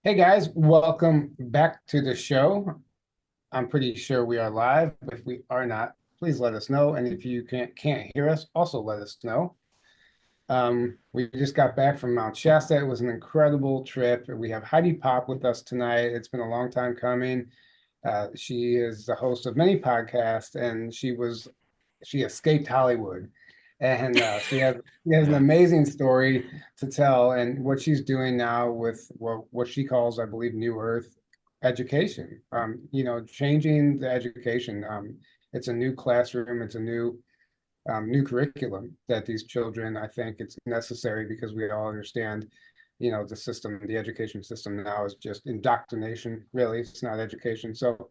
Hey guys, welcome back to the show. I'm pretty sure we are live. If we are not, please let us know. And if you can't hear us, also let us know. We just got back from Mount Shasta. It was an incredible trip. We have Heidi Popp with us tonight. It's been a long time coming. She is the host of many podcasts, and she escaped Hollywood, and she has an Yeah. amazing story to tell, and what she's doing now with what she calls, I believe, New Earth education. Changing the education. It's a new classroom. It's a new curriculum that these children. I think it's necessary because we all understand. The system, the education system now is just indoctrination. Really, it's not education. So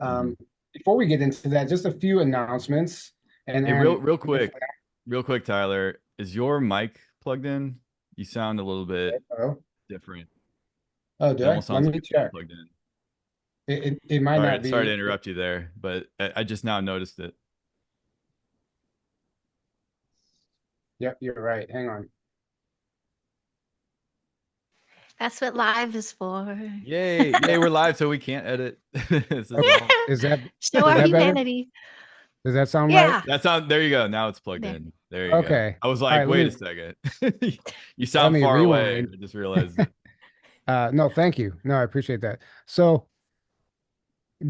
Mhm. um, before we get into that, just a few announcements. And Hey, real Aaron, real quick, real quick, Tyler, is your mic plugged in? You sound a little bit oh, different. oh, It do I? almost Let sounds like me it's not check. plugged in. It might not Sorry to be. interrupt you there, but I just now noticed it. Yep, you're right. Hang on. That's what live is for. Yay, we're live, so we can't edit. This is Okay, all. is that Show is our that better? humanity. Does that sound right? Yeah. That's on. There you go. Now it's plugged There. in. There you go. Okay. I was All like, right. wait a second. You Let sound me far away. rewind. I just realized it. No, thank you. No, I appreciate that. So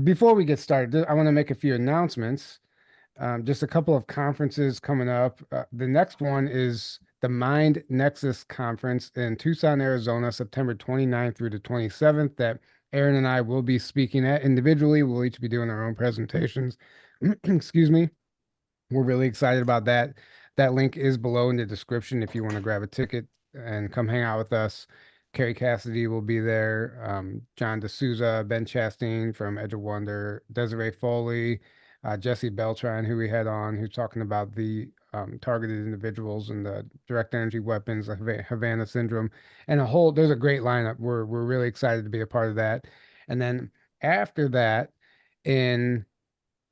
before we get started, I want to make a few announcements. Just a couple of conferences coming up. The next one is the Mind Nexus Conference in Tucson, Arizona, September 29th through the 27th, that Aaron and I will be speaking at individually. We'll each be doing our own presentations. Excuse me. We're really excited about that. That link is below in the description if you want to grab a ticket and come hang out with us. Carrie Cassidy will be there. John D'Souza, Ben Chastain from Edge of Wonder, Desiree Foley, Jesse Beltran, who we had on, who's talking about the targeted individuals and the direct energy weapons, the Havana syndrome, and there's a great lineup. We're really excited to be a part of that. And then after that, in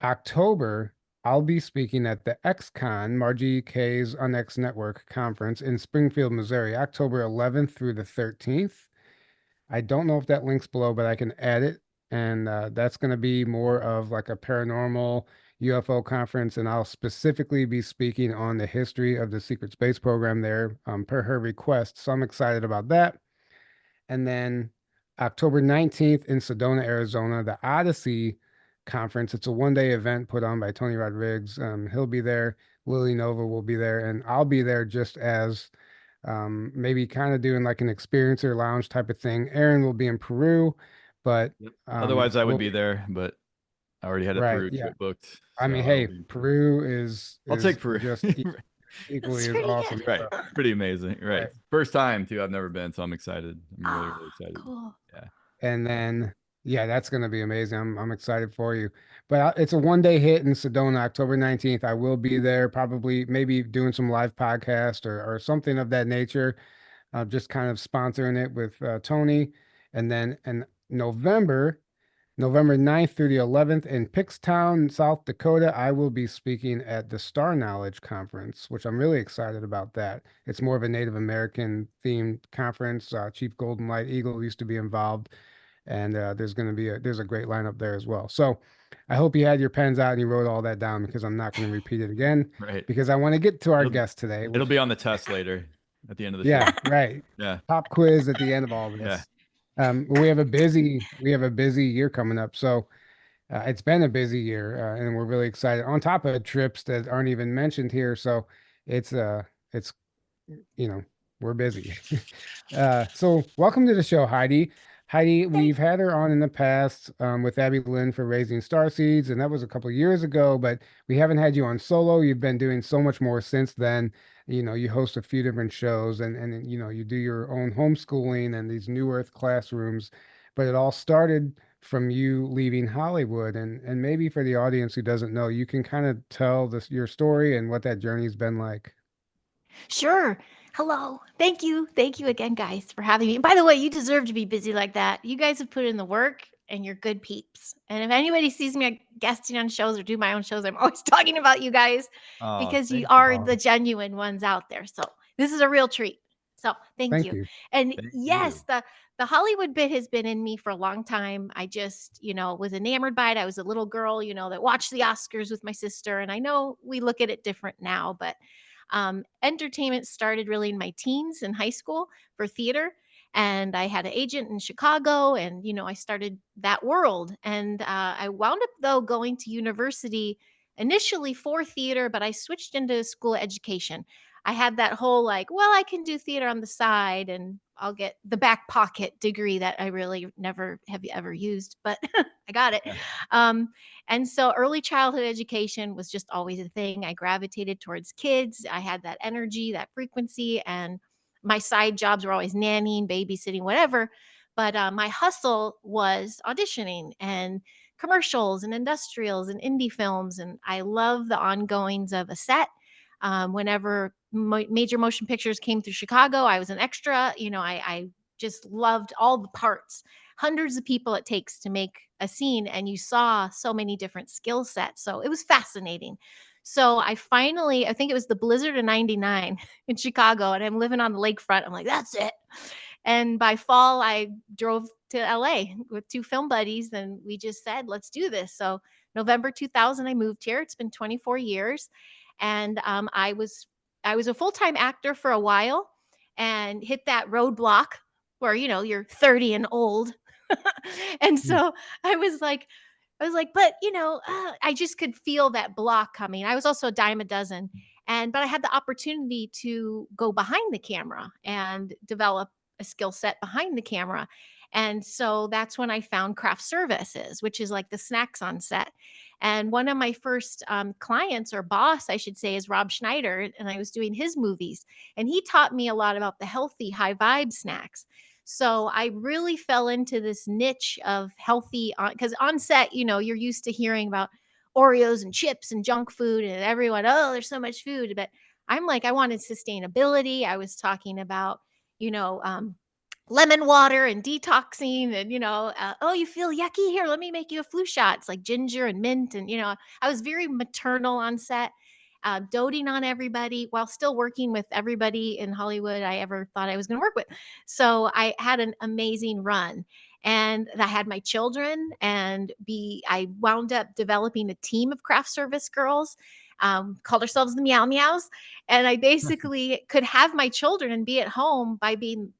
October, I'll be speaking at the XCon, Margie K's on X Network conference in Springfield, Missouri, October 11th through the 13th. I don't know if that link's below, but I can add it. And that's going to be more of like a paranormal UFO conference. And I'll specifically be speaking on the history of the secret space program there, per her request. So I'm excited about that. And then October 19th in Sedona, Arizona, the Odyssey Conference. It's a 1 day event put on by Tony Rodriguez. He'll be there. Lily Nova will be there. And I'll be there just as maybe kind of doing like an experiencer lounge type of thing. Aaron will be in Peru, but Yep. Otherwise, I would we'll be be there, but I already had a right. Peru Yeah. trip booked, I so mean, I'll hey, be in Peru. Peru is I'll is take Peru. just equally That's as pretty awesome. good. Right. So, Pretty amazing. Right. right. First time too. I've never been, so I'm excited. I'm really, Oh, really excited. cool. Yeah. And then, yeah, that's going to be amazing. I'm excited for you. But it's a 1 day hit in Sedona, October 19th. I will be there, probably maybe doing some live podcast or something of that nature, just kind of sponsoring it with Tony. And then in November, November 9th through the 11th in Pickstown, South Dakota, I will be speaking at the Star Knowledge Conference, which I'm really excited about that. It's more of a Native American themed conference. Chief Golden Light Eagle used to be involved, and there's a great lineup there as well. So I hope you had your pens out and you wrote all that down because I'm not going to repeat it again Right. because I want to get to our It'll guest today, it'll which be on the test later at the end of the show. yeah, right. Yeah. Pop quiz at the end of all Yeah. this. We have a busy year coming up. So it's been a busy year, and we're really excited. On top of trips that aren't even mentioned here, so it's you know we're busy. So welcome to the show, Heidi. Heidi, Thank we've had her on in the past with Abby Lynn for Raising Star Seeds, and that was a couple of years ago. But we haven't had you on solo. You've been doing so much more since then. You host a few different shows, and you do your own homeschooling and these New Earth classrooms. But it all started from you leaving Hollywood, and maybe for the audience who doesn't know, you can kind of tell your story and what that journey's been like. Sure. Hello. Thank you. Thank you again, guys, for having me. By the way, you deserve to be busy like that. You guys have put in the work and you're good peeps. And if anybody sees me guesting on shows or do my own shows, I'm always talking about you guys Oh, because you thank you. are Oh, the genuine ones out there. So this is a real treat. So thank thank you. you. And Thank yes, you. the Hollywood bit has been in me for a long time. I just, was enamored by it. I was a little girl, that watched the Oscars with my sister. And I know we look at it different now, but entertainment started really in my teens in high school for theater. And I had an agent in Chicago, and, I started that world. And I wound up, though, going to university initially for theater, but I switched into school education. I had that whole like, well, I can do theater on the side and I'll get the back pocket degree that I really never have ever used, but I got it. Yeah. And so early childhood education was just always a thing. I gravitated towards kids. I had that energy, that frequency, and my side jobs were always nannying, babysitting, whatever. But my hustle was auditioning and commercials and industrials and indie films. And I love the ongoings of a set. Whenever major motion pictures came through Chicago, I was an extra. I just loved all the parts, hundreds of people it takes to make a scene. And you saw so many different skill sets. So it was fascinating. So I think it was the blizzard of 99 in Chicago, and I'm living on the lakefront. I'm like, that's it. And by fall, I drove to LA with two film buddies, and we just said, let's do this. So November 2000, I moved here. It's been 24 years. And I was a full-time actor for a while and hit that roadblock where, you're 30 and old. And so I was like, but I just could feel that block coming. I was also a dime a dozen. But I had the opportunity to go behind the camera and develop a skill set behind the camera. And so that's when I found craft services, which is like the snacks on set. And one of my first clients, or boss, I should say, is Rob Schneider. And I was doing his movies. And he taught me a lot about the healthy, high vibe snacks. So I really fell into this niche of healthy, because on set, you're used to hearing about Oreos and chips and junk food, and everyone, oh, there's so much food. But I'm like, I wanted sustainability. I was talking about, lemon water and detoxing, and oh, you feel yucky, here, let me make you a flu shot. It's like ginger and mint. And I was very maternal on set, doting on everybody while still working with everybody in Hollywood I ever thought I was going to work with. So I had an amazing run. And I had my children, and I wound up developing a team of craft service girls, called ourselves the Meow Meows. And I basically could have my children and be at home by being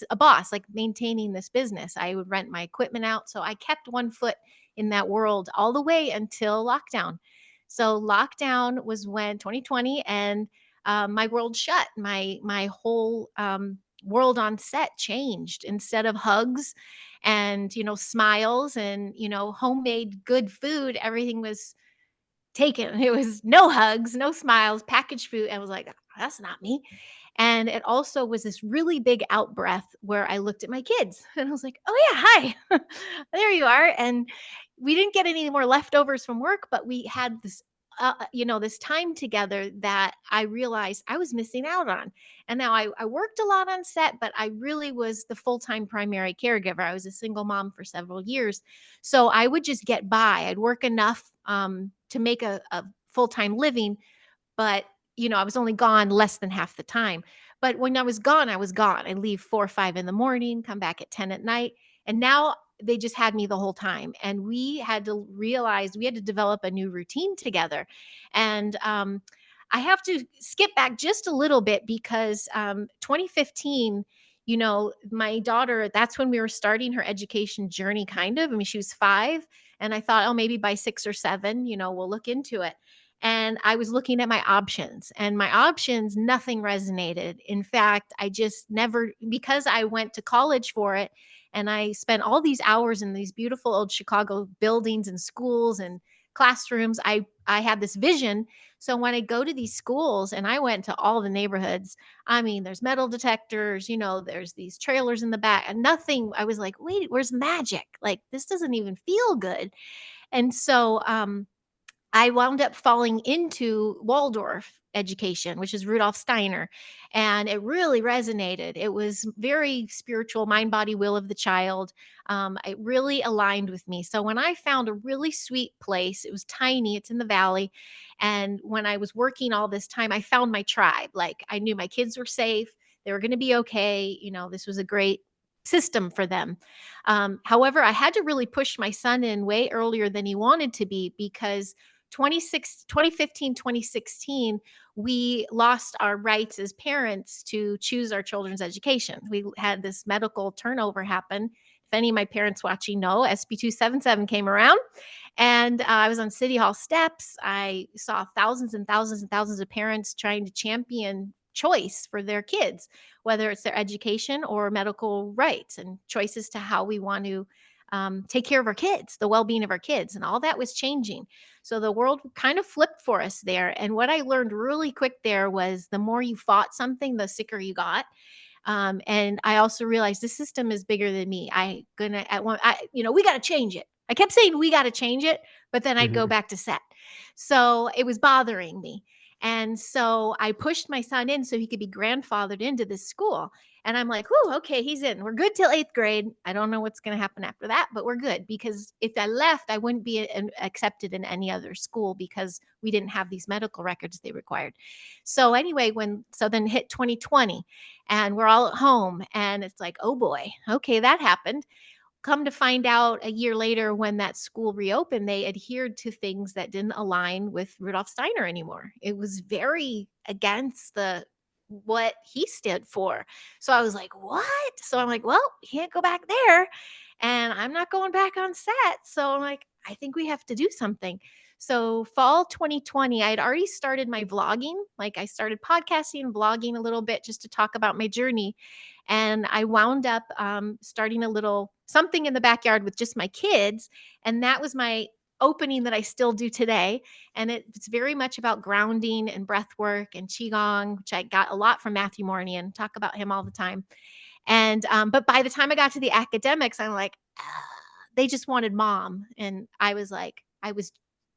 a boss, like maintaining this business. I would rent my equipment out. So I kept one foot in that world all the way until lockdown. So lockdown was when 2020, and my world shut. My whole world on set changed. Instead of hugs and smiles and homemade good food, everything was taken. It was no hugs, no smiles, packaged food. And I was like, that's not me. And it also was this really big out breath where I looked at my kids and I was like, oh yeah, hi, there you are. And we didn't get any more leftovers from work, but we had this this time together that I realized I was missing out on. And now I worked a lot on set, but I really was the full-time primary caregiver. I was a single mom for several years. So I would just get by. I'd work enough to make a full-time living, but I was only gone less than half the time. But when I was gone, I was gone. I'd leave 4 or 5 in the morning, come back at 10 at night. And now they just had me the whole time. And we had to realize we had to develop a new routine together. And I have to skip back just a little bit because 2015, my daughter, that's when we were starting her education journey, kind of. I mean, she was 5. And I thought, oh, maybe by 6 or 7, we'll look into it. And I was looking at my options, and my options, nothing resonated. In fact, I just never, because I went to college for it and I spent all these hours in these beautiful old Chicago buildings and schools and classrooms, I had this vision. So when I go to these schools, and I went to all the neighborhoods, I mean, there's metal detectors, there's these trailers in the back, and nothing. I was like, wait, where's magic? Like, this doesn't even feel good. And so I wound up falling into Waldorf education, which is Rudolf Steiner. And it really resonated. It was very spiritual, mind, body, will of the child. It really aligned with me. So when I found a really sweet place, it was tiny, it's in the valley. And when I was working all this time, I found my tribe. Like, I knew my kids were safe, they were going to be okay. This was a great system for them. However, I had to really push my son in way earlier than he wanted to be, because 2015, 2016, we lost our rights as parents to choose our children's education. We had this medical turnover happen. If any of my parents watching know, SB 277 came around, and I was on City Hall steps. I saw thousands and thousands and thousands of parents trying to champion choice for their kids, whether it's their education or medical rights and choices to how we want to take care of our kids, the well being of our kids. And all that was changing. So the world kind of flipped for us there. And what I learned really quick there was the more you fought something, the sicker you got. And I also realized the system is bigger than me. We got to change it. I kept saying we got to change it, but then I'd go back to set. So it was bothering me. And so I pushed my son in so he could be grandfathered into this school. And I'm like, whoo, okay, he's in. We're good till 8th grade. I don't know what's going to happen after that, but we're good, because if I left, I wouldn't be accepted in any other school because we didn't have these medical records they required. So anyway, then hit 2020 and we're all at home and it's like, oh boy, okay, that happened. Come to find out a year later, when that school reopened, they adhered to things that didn't align with Rudolf Steiner anymore. It was very against what he stood for. So I was like, what? So I'm like, well, he can't go back there. And I'm not going back on set. So I'm like, I think we have to do something. So fall 2020, I had already started my vlogging. Like I started podcasting and vlogging a little bit just to talk about my journey. And I wound up starting a little something in the backyard with just my kids. And that was my opening that I still do today. And it's very much about grounding and breath work and Qigong, which I got a lot from Matthew Mornian, talk about him all the time. And but by the time I got to the academics, I'm like, they just wanted mom. And I was like, I was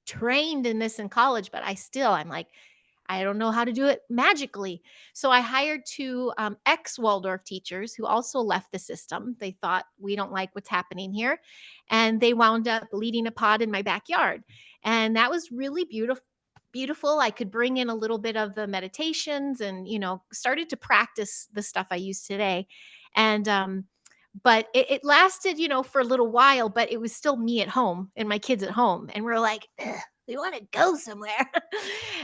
trained in this in college, but I'm like, I don't know how to do it magically. So I hired two ex-Waldorf teachers who also left the system. They thought, we don't like what's happening here. And they wound up leading a pod in my backyard. And that was really beautiful. I could bring in a little bit of the meditations and, started to practice the stuff I use today. And but it lasted, for a little while, but it was still me at home and my kids at home. And we're like, we want to go somewhere.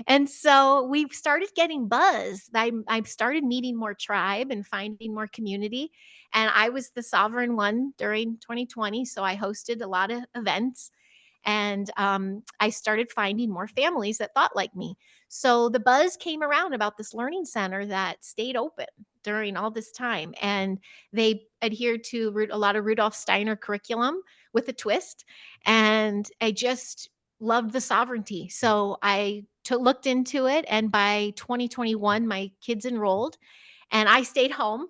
And so we started getting buzz. I started meeting more tribe and finding more community. And I was the sovereign one during 2020. So I hosted a lot of events. And I started finding more families that thought like me. So the buzz came around about this learning center that stayed open during all this time. And they adhered to a lot of Rudolf Steiner curriculum with a twist. And I just loved the sovereignty. So I looked into it. And by 2021, my kids enrolled and I stayed home,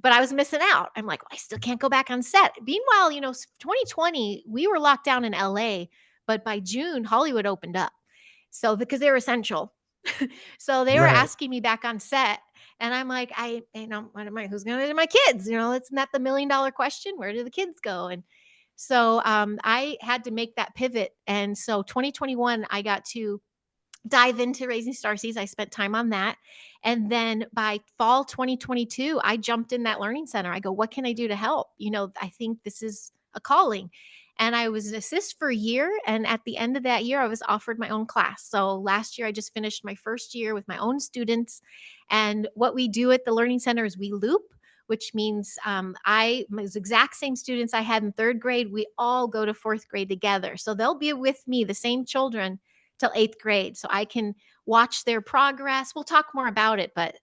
but I was missing out. I'm like, well, I still can't go back on set. Meanwhile, 2020, we were locked down in LA, but by June, Hollywood opened up. So because they were essential. So they were Right. asking me back on set. And I'm like, who's going to do my kids? Isn't that the $1 million question? Where do the kids go? And so I had to make that pivot. And so 2021, I got to dive into Raising Starseeds. I spent time on that. And then by fall 2022, I jumped in that learning center. I go, what can I do to help? I think this is a calling. And I was an assist for a year. And at the end of that year, I was offered my own class. So last year, I just finished my first year with my own students. And what we do at the Learning Center is we loop, which means those exact same students I had in 3rd grade, we all go to 4th grade together. So they'll be with me, the same children, till 8th grade. So I can watch their progress. We'll talk more about it, but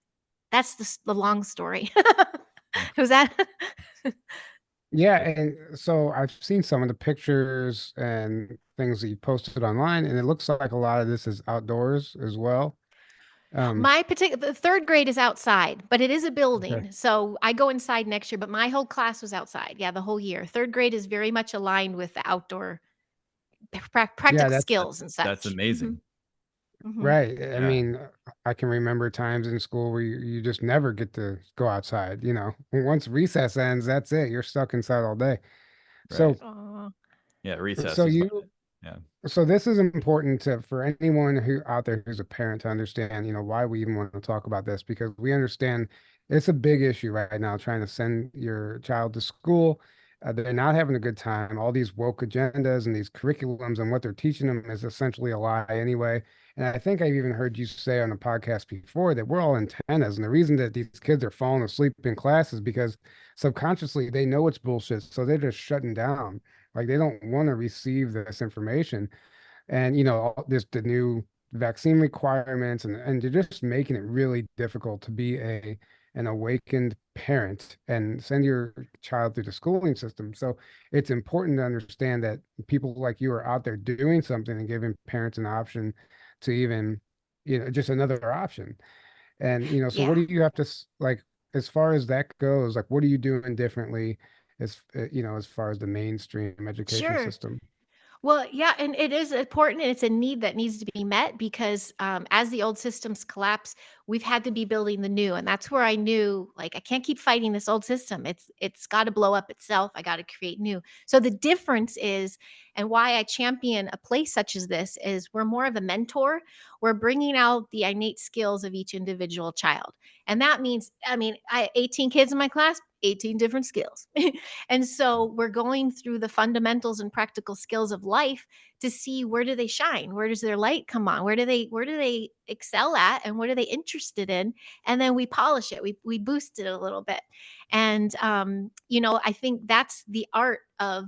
that's the long story. Was that? Yeah, and so I've seen some of the pictures and things that you posted online, and it looks like a lot of this is outdoors as well. The 3rd grade is outside, but it is a building. Okay. So I go inside next year, but my whole class was outside. Yeah, the whole year. 3rd grade is very much aligned with the outdoor practical that's skills and such. That's amazing. right. I Yeah. mean, I can remember times in school where you just never get to go outside. Once recess ends, that's it. You're stuck inside all day. So, Right. Aw. Yeah, recess so is you, fun. Yeah. so this is important for anyone who out there who's a parent to understand, why we even want to talk about this, because we understand It's a big issue right now trying to send your child to school. They're not having a good time. All these woke agendas and these curriculums and what they're teaching them is essentially a lie anyway. And I think I've even heard you say on the podcast before that we're all antennas. And the reason that these kids are falling asleep in class is because subconsciously they know it's bullshit. So they're just shutting down. Like they don't want to receive this information. And there's the new vaccine requirements, and they're just making it really difficult to be an awakened parent and send your child through the schooling system. So it's important to understand that people like you are out there doing something and giving parents an option to even, just another option. And so what Yeah, do you have to like, as far as that goes, like what are you doing differently as far as the mainstream education sure. system? Well, yeah, and it is important, and it's a need that needs to be met because as the old systems collapse, we've had to be building the new, and that's where I knew like I can't keep fighting this old system. It's got to blow up itself. I got to create new. So the difference is, and why I champion a place such as this is, we're more of a mentor. We're bringing out the innate skills of each individual child, and that means, I mean, I 18 kids in my class. 18 different skills. And so we're going through the fundamentals and practical skills of life to see where do they shine? Where does their light come on? Where do they excel at and what are they interested in? And then we polish it. We boost it a little bit. And I think that's the art of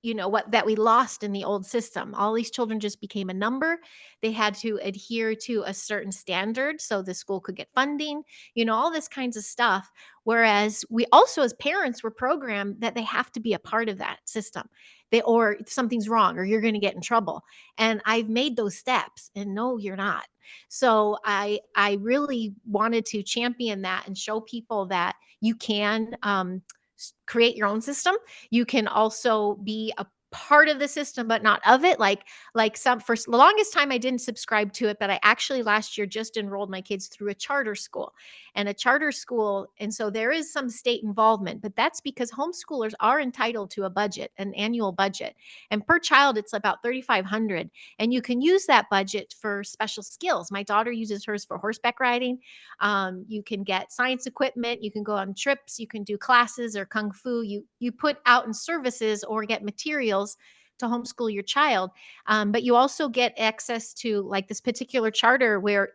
what that we lost in the old system. All these children just became a number. They had to adhere to a certain standard so the school could get funding, all this kinds of stuff. Whereas we also as parents were programmed that they have to be a part of that system. They, or something's wrong or you're going to get in trouble. And I've made those steps and no, you're not. So I really wanted to champion that and show people that you can create your own system. You can also be a part of the system but not of it, like some, for the longest time I didn't subscribe to it, but I actually last year just enrolled my kids through a charter school. And so there is some state involvement, but that's because homeschoolers are entitled to a budget, an annual budget, and per child it's about 3,500, and you can use that budget for special skills. My daughter uses hers for horseback riding. You can get science equipment, you can go on trips, you can do classes or kung fu. You put out in services or get materials to homeschool your child. But you also get access to like this particular charter where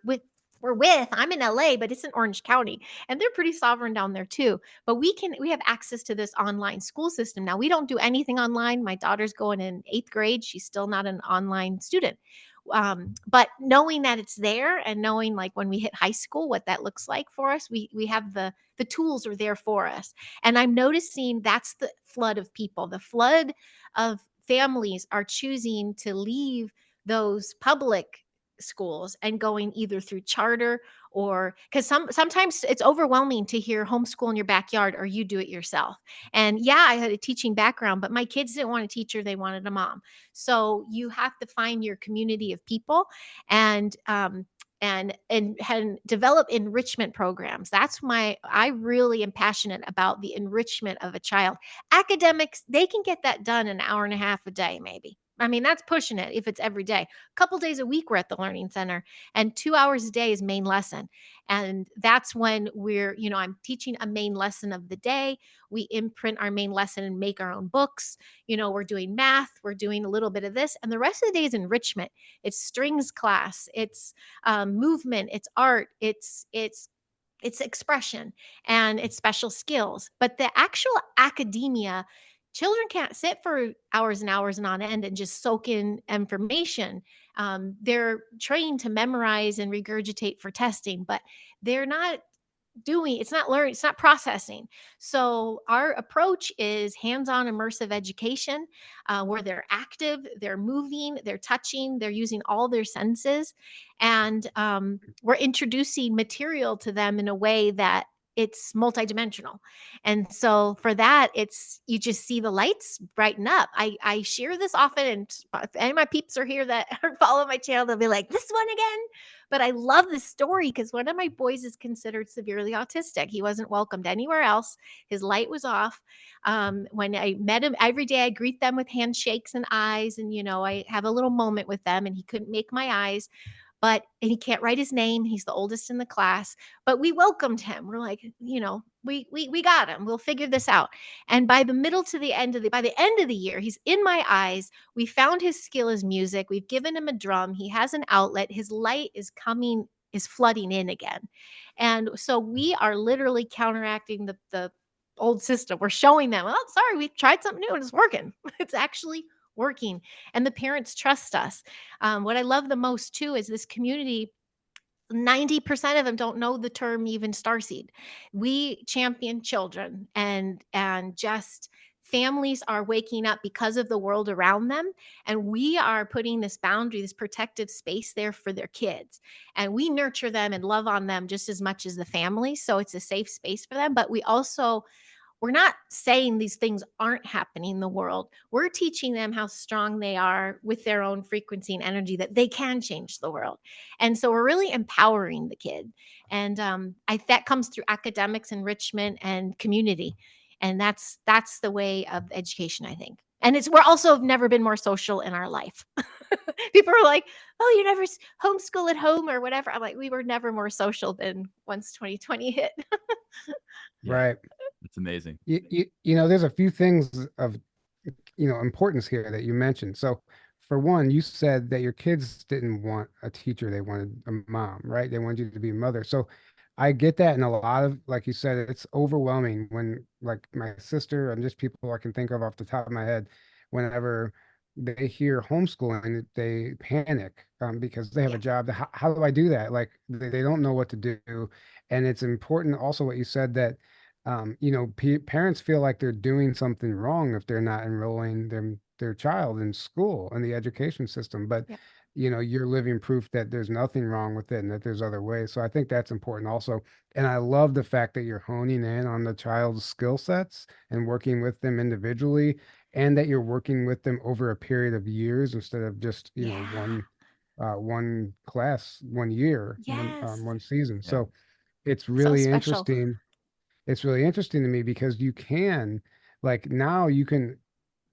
I'm in LA, but it's in Orange County, and they're pretty sovereign down there too. But we have access to this online school system. Now we don't do anything online. My daughter's going in 8th grade. She's still not an online student. But knowing that it's there and knowing like when we hit high school what that looks like for us, we have the tools are there for us. And I'm noticing that's the flood of people. The flood of families are choosing to leave those public schools and going either through charter, or because sometimes it's overwhelming to hear homeschool in your backyard or you do it yourself. And yeah, I had a teaching background, but my kids didn't want a teacher, they wanted a mom. So you have to find your community of people and develop enrichment programs. I really am passionate about the enrichment of a child. Academics, they can get that done in an hour and a half a day, maybe. I mean, that's pushing it if it's every day. A couple days a week we're at the learning center, and 2 hours a day is main lesson. And that's when I'm teaching a main lesson of the day. We imprint our main lesson and make our own books. We're doing math, we're doing a little bit of this, and the rest of the day is enrichment. It's strings class, it's movement, it's art, it's expression, and it's special skills. But the actual academia, children can't sit for hours and hours and on end and just soak in information. They're trained to memorize and regurgitate for testing, but they're not it's not learning, it's not processing. So our approach is hands-on immersive education, where they're active, they're moving, they're touching, they're using all their senses. And we're introducing material to them in a way that it's multidimensional. And so for that, you just see the lights brighten up. I share this often, and if any of my peeps are here that follow my channel, they'll be like, this one again. But I love this story because one of my boys is considered severely autistic. He wasn't welcomed anywhere else. His light was off. When I met him, every day I greet them with handshakes and eyes. And, I have a little moment with them, and he couldn't make my eyes. and he can't write his name. He's the oldest in the class, but we welcomed him. We're like, we got him. We'll figure this out. And by the end of the year, he's in my eyes. We found his skill is music. We've given him a drum. He has an outlet. His light is flooding in again. And so we are literally counteracting the old system. We're showing them, oh, sorry, we tried something new and it's working. It's actually working. And the parents trust us. What I love the most too is this community. 90% of them don't know the term even starseed. We champion children, and just families are waking up because of the world around them, and we are putting this boundary, this protective space there for their kids, and we nurture them and love on them just as much as the family, so it's a safe space for them. But we're not saying these things aren't happening in the world. We're teaching them how strong they are with their own frequency and energy, that they can change the world. And so we're really empowering the kid. And that comes through academics, enrichment, and community. And that's the way of education, I think. And we're also have never been more social in our life. People are like, oh, you never homeschool at home or whatever. I'm like, we were never more social than once 2020 hit. Yeah, Right. it's amazing. There's a few things of, importance here that you mentioned. So for one, you said that your kids didn't want a teacher. They wanted a mom, right? They wanted you to be a mother. So I get that. And a lot of, like you said, it's overwhelming when, like, my sister and just people I can think of off the top of my head, whenever they hear homeschooling, they panic because they have Yeah. a job. How do I do that? Like they don't know what to do. And it's important also what you said, that parents feel like they're doing something wrong if they're not enrolling their child in school and the education system. But Yep. you're living proof that there's nothing wrong with it and that there's other ways. So I think that's important also. And I love the fact that you're honing in on the child's skill sets and working with them individually, and that you're working with them over a period of years instead of just Yeah. one class, 1 year, Yes. one season. Yeah. So it's So really special. interesting. It's really interesting to me because you can, like, now you can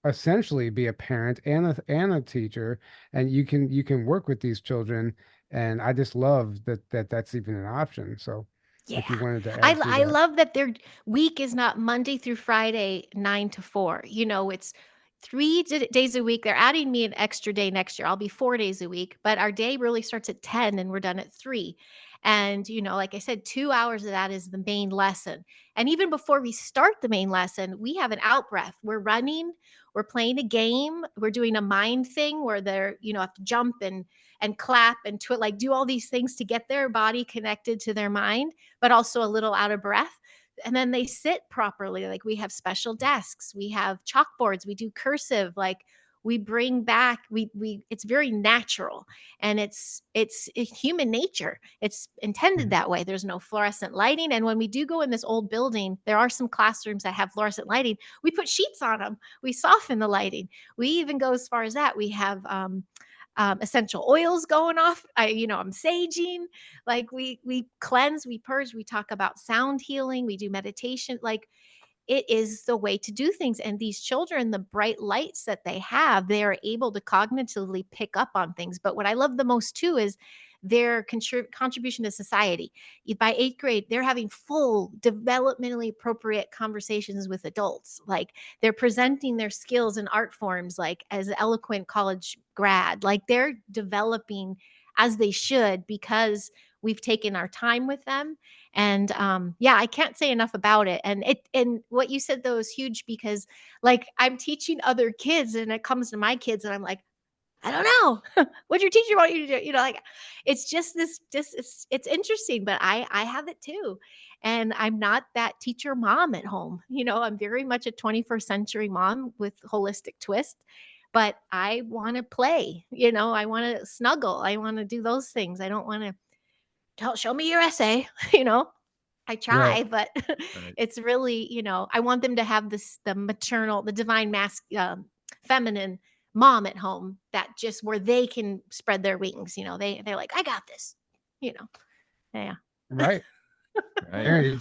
essentially be a parent and a teacher, and you can work with these children. And I just love that's even an option. So if Yeah. you wanted to I add to I that. love that their week is not Monday through Friday, 9 to 4. It's 3 days a week. They're adding me an extra day next year. I'll be 4 days a week, but our day really starts at 10 and we're done at 3. And, like I said, 2 hours of that is the main lesson. And even before we start the main lesson, we have an out breath. We're running, we're playing a game, we're doing a mind thing where they're, have to jump and clap and like do all these things to get their body connected to their mind, but also a little out of breath. And then they sit properly. Like, we have special desks, we have chalkboards, we do cursive, like we bring back, it's very natural, and it's human nature. It's intended Mhm. that way. There's no fluorescent lighting. And when we do go in this old building, there are some classrooms that have fluorescent lighting. We put sheets on them. We soften the lighting. We even go as far as that. We have essential oils going off. I'm saging. Like, we cleanse, we purge, we talk about sound healing, we do meditation. Like, it is the way to do things. And these children, the bright lights that they have, they are able to cognitively pick up on things. But what I love the most too is their contribution to society. By 8th grade, they're having full developmentally appropriate conversations with adults. Like, they're presenting their skills in art forms, like as an eloquent college grad. Like, they're developing as they should, because we've taken our time with them. And yeah, I can't say enough about it. And what you said though is huge, because, like, I'm teaching other kids and it comes to my kids and I'm like, I don't know. What your teacher want you to do? Like, it's just it's interesting, but I have it too. And I'm not that teacher mom at home. I'm very much a 21st century mom with holistic twist. But I want to play, I want to snuggle. I want to do those things. I don't want to show me your essay, I Right. try, but Right. it's really, I want them to have the maternal, the divine feminine mom at home, that just where they can spread their wings. They're like, I got this, you know. Yeah. Right. Right. Aaron,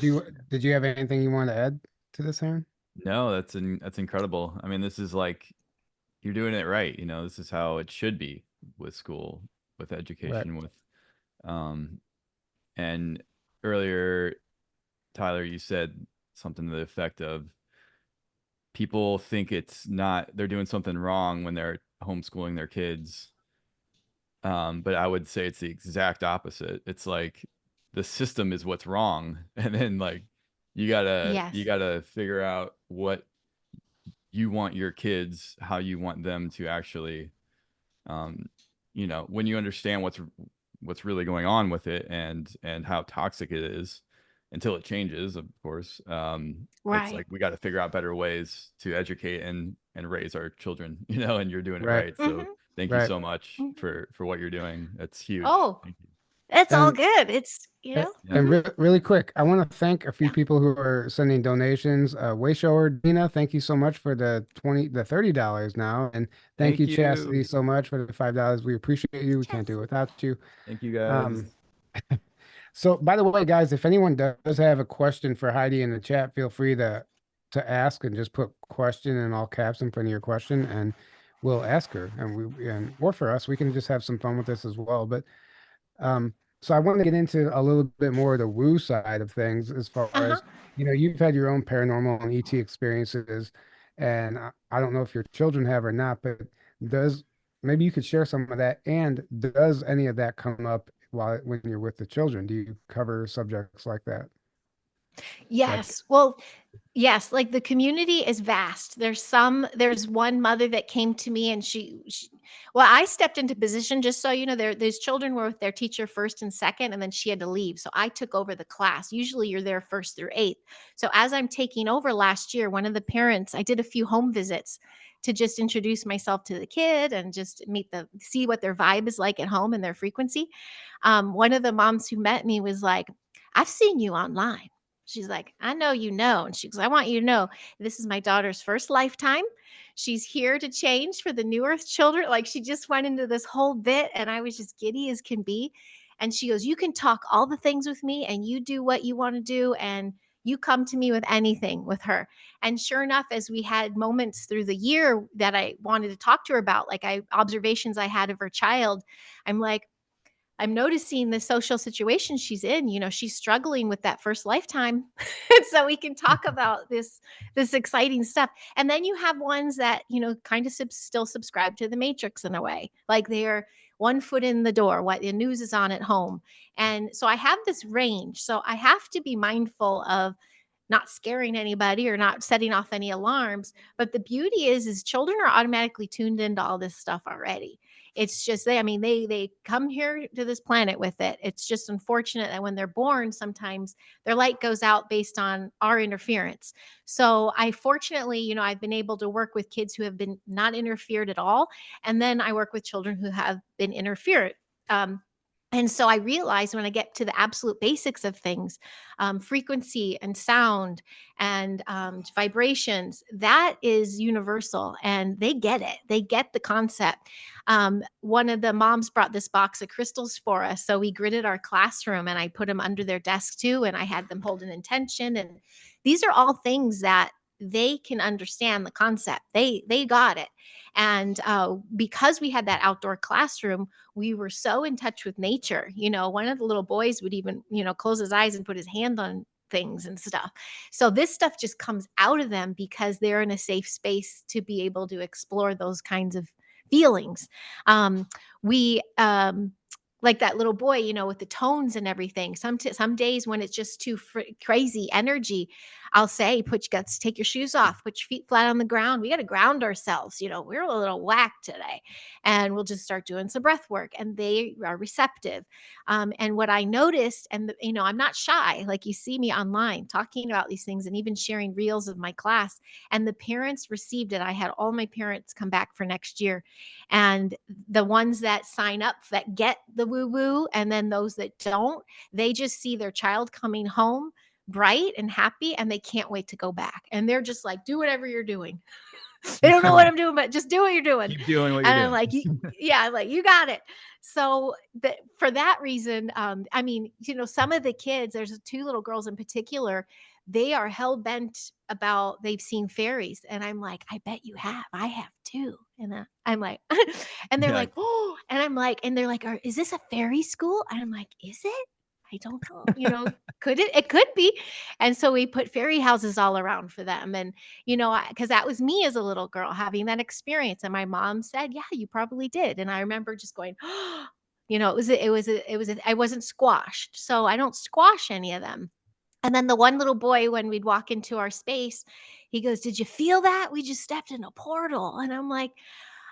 did you have anything you want to add to this, Aaron? No, that's incredible. I mean, this is like, you're doing it right. This is how it should be with school, with Right. education, with And earlier, Tyler, you said something to the effect of people think they're doing something wrong when they're homeschooling their kids. But I would say it's the exact opposite. It's like the system is what's wrong. And then like you Yes. gotta figure out what you want your kids, how you want them to actually, when you understand what's really going on with it and how toxic it is until it changes, of course. It's like we got to figure out better ways to educate and raise our children, and you're doing it Right. right. So thank you Right. so much for what you're doing. That's huge. Oh, Thank you. it's all And good. It's, Yeah. and really quick, I want to thank a few people who are sending donations. Wayshower Dina, thank you so much for the $30 now, and thank you Chastity so much for the $5. We appreciate you. We can't do it without you. Thank you guys. Um, so by the way, guys, if anyone does have a question for Heidi in the chat, feel free to ask and just put question in all caps in front of your question, and we'll ask her. And or for us, we can just have some fun with this as well. But so I want to get into a little bit more of the woo side of things as far as, you've had your own paranormal and ET experiences, and I don't know if your children have or not, but maybe you could share some of that, and does any of that come up when you're with the children? Do you cover subjects like that? Yes. Well, yes, like the community is vast. There's one mother that came to me and well, I stepped into position, just so you know, these children were with their teacher first and second, and then she had to leave. So I took over the class. Usually you're there first through eighth. So as I'm taking over last year, one of the parents, I did a few home visits to just introduce myself to the kid and just see what their vibe is like at home and their frequency. One of the moms who met me was like, "I've seen you online." She's like, "I know you know." And she goes, "I want you to know this is my daughter's first lifetime. She's here to change for the New Earth children." Like she just went into this whole bit and I was just giddy as can be. And she goes, "You can talk all the things with me and you do what you want to do. And you come to me with anything with her." And sure enough, as we had moments through the year that I wanted to talk to her about, like observations I had of her child, I'm like, I'm noticing the social situation she's in. She's struggling with that first lifetime. So we can talk about this exciting stuff. And then you have ones that, kind of still subscribe to the matrix in a way. Like they're one foot in the door, what the news is on at home. And so I have this range. So I have to be mindful of not scaring anybody or not setting off any alarms. But the beauty is children are automatically tuned into all this stuff already. It's just they come here to this planet with it. It's just unfortunate that when they're born, sometimes their light goes out based on our interference. So I fortunately, I've been able to work with kids who have been not interfered at all. And then I work with children who have been interfered. And so I realized when I get to the absolute basics of things, frequency and sound and vibrations, that is universal and they get it. They get the concept. One of the moms brought this box of crystals for us. So we gridded our classroom and I put them under their desk too. And I had them hold an intention. And these are all things that they can understand the concept. They got it. And because we had that outdoor classroom, we were so in touch with nature. One of the little boys would even, close his eyes and put his hand on things and stuff. So this stuff just comes out of them because they're in a safe space to be able to explore those kinds of feelings. We like that little boy, with the tones and everything. Some days when it's just too crazy energy, I'll say, take your shoes off, put your feet flat on the ground. We got to ground ourselves. We're a little whacked today, and we'll just start doing some breath work, and they are receptive. And what I noticed, and I'm not shy. Like you see me online talking about these things, and even sharing reels of my class, and the parents received it. I had all my parents come back for next year, and the ones that sign up that get the woo woo, and then those that don't, they just see their child coming home bright and happy and they can't wait to go back. And they're just like, "Do whatever you're doing." They don't know what I'm doing, but just do what you're doing. Keep doing what you're and doing. I'm like, yeah, I'm like, you got it. So for that reason, some of the kids, there's two little girls in particular they are hell bent about they've seen fairies. And I'm like, I bet you have. I have too. And I'm like, and they're Yeah. like, oh, and I'm like, and they're like, is this a fairy school? And I'm like, is it? I don't know. Could it? It could be. And so we put fairy houses all around for them. And, because that was me as a little girl having that experience. And my mom said, yeah, you probably did. And I remember just going, I wasn't squashed. So I don't squash any of them. And then the one little boy, when we'd walk into our space, he goes, did you feel that? We just stepped in a portal. And I'm like,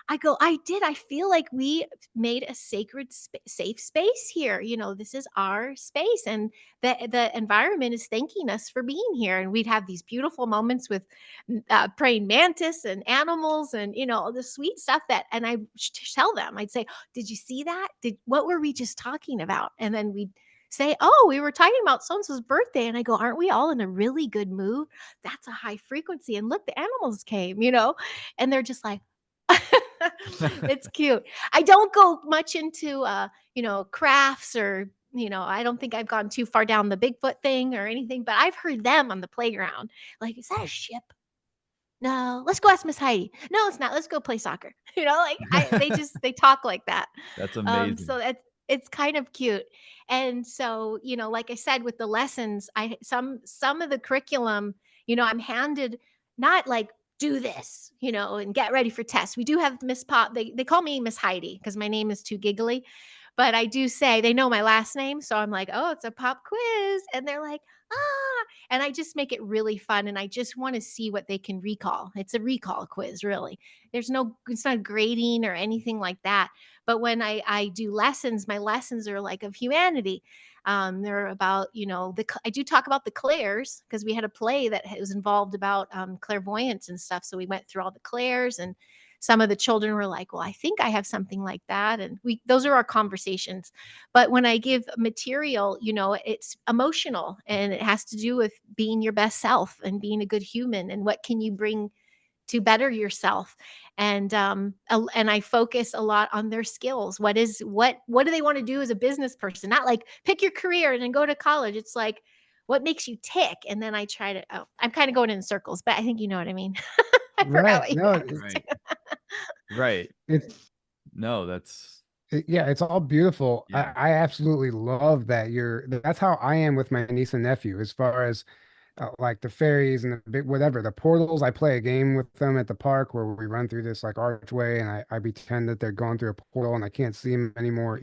I go, I did. I feel like we made a sacred, safe space here. This is our space, and the environment is thanking us for being here. And we'd have these beautiful moments with praying mantis and animals, and all the sweet stuff and I tell them, I'd say, "Did you see that? What were we just talking about?" And then we'd say, "Oh, we were talking about so and so's birthday." And I go, "Aren't we all in a really good mood? That's a high frequency. And look, the animals came, and they're just like." It's cute. I don't go much into crafts, or I don't think I've gone too far down the Bigfoot thing or anything, but I've heard them on the playground. Like, is that a ship? No, let's go ask Miss Heidi. No, it's not. Let's go play soccer. They talk like that. That's amazing. So it's kind of cute. And so, like I said, with the lessons, some of the curriculum, I'm handed not like do this, and get ready for tests. We do have Miss Pop. They call me Miss Heidi because my name is too giggly. But I do say they know my last name. So I'm like, oh, it's a pop quiz. And they're like, ah. And I just make it really fun. And I just want to see what they can recall. It's a recall quiz, really. It's not grading or anything like that. But when I do lessons, my lessons are like of humanity. They're about, I do talk about the clairs because we had a play that was involved about clairvoyance and stuff. So we went through all the clairs, and some of the children were like, well, I think I have something like that. And those are our conversations. But when I give material, it's emotional, and it has to do with being your best self and being a good human, and what can you bring to better yourself. And I focus a lot on their skills. What do they want to do as a business person? Not like pick your career and then go to college. It's like, what makes you tick? And then I try to, I'm kind of going in circles, but I think you know what I mean. I forgot Right. what you No, asked. Right. Right. it's No, that's yeah, it's all beautiful. Yeah. I absolutely love that that's how I am with my niece and nephew as far as like the fairies and the big whatever the portals. I play a game with them at the park where we run through this like archway, and I pretend that they're going through a portal and I can't see them anymore.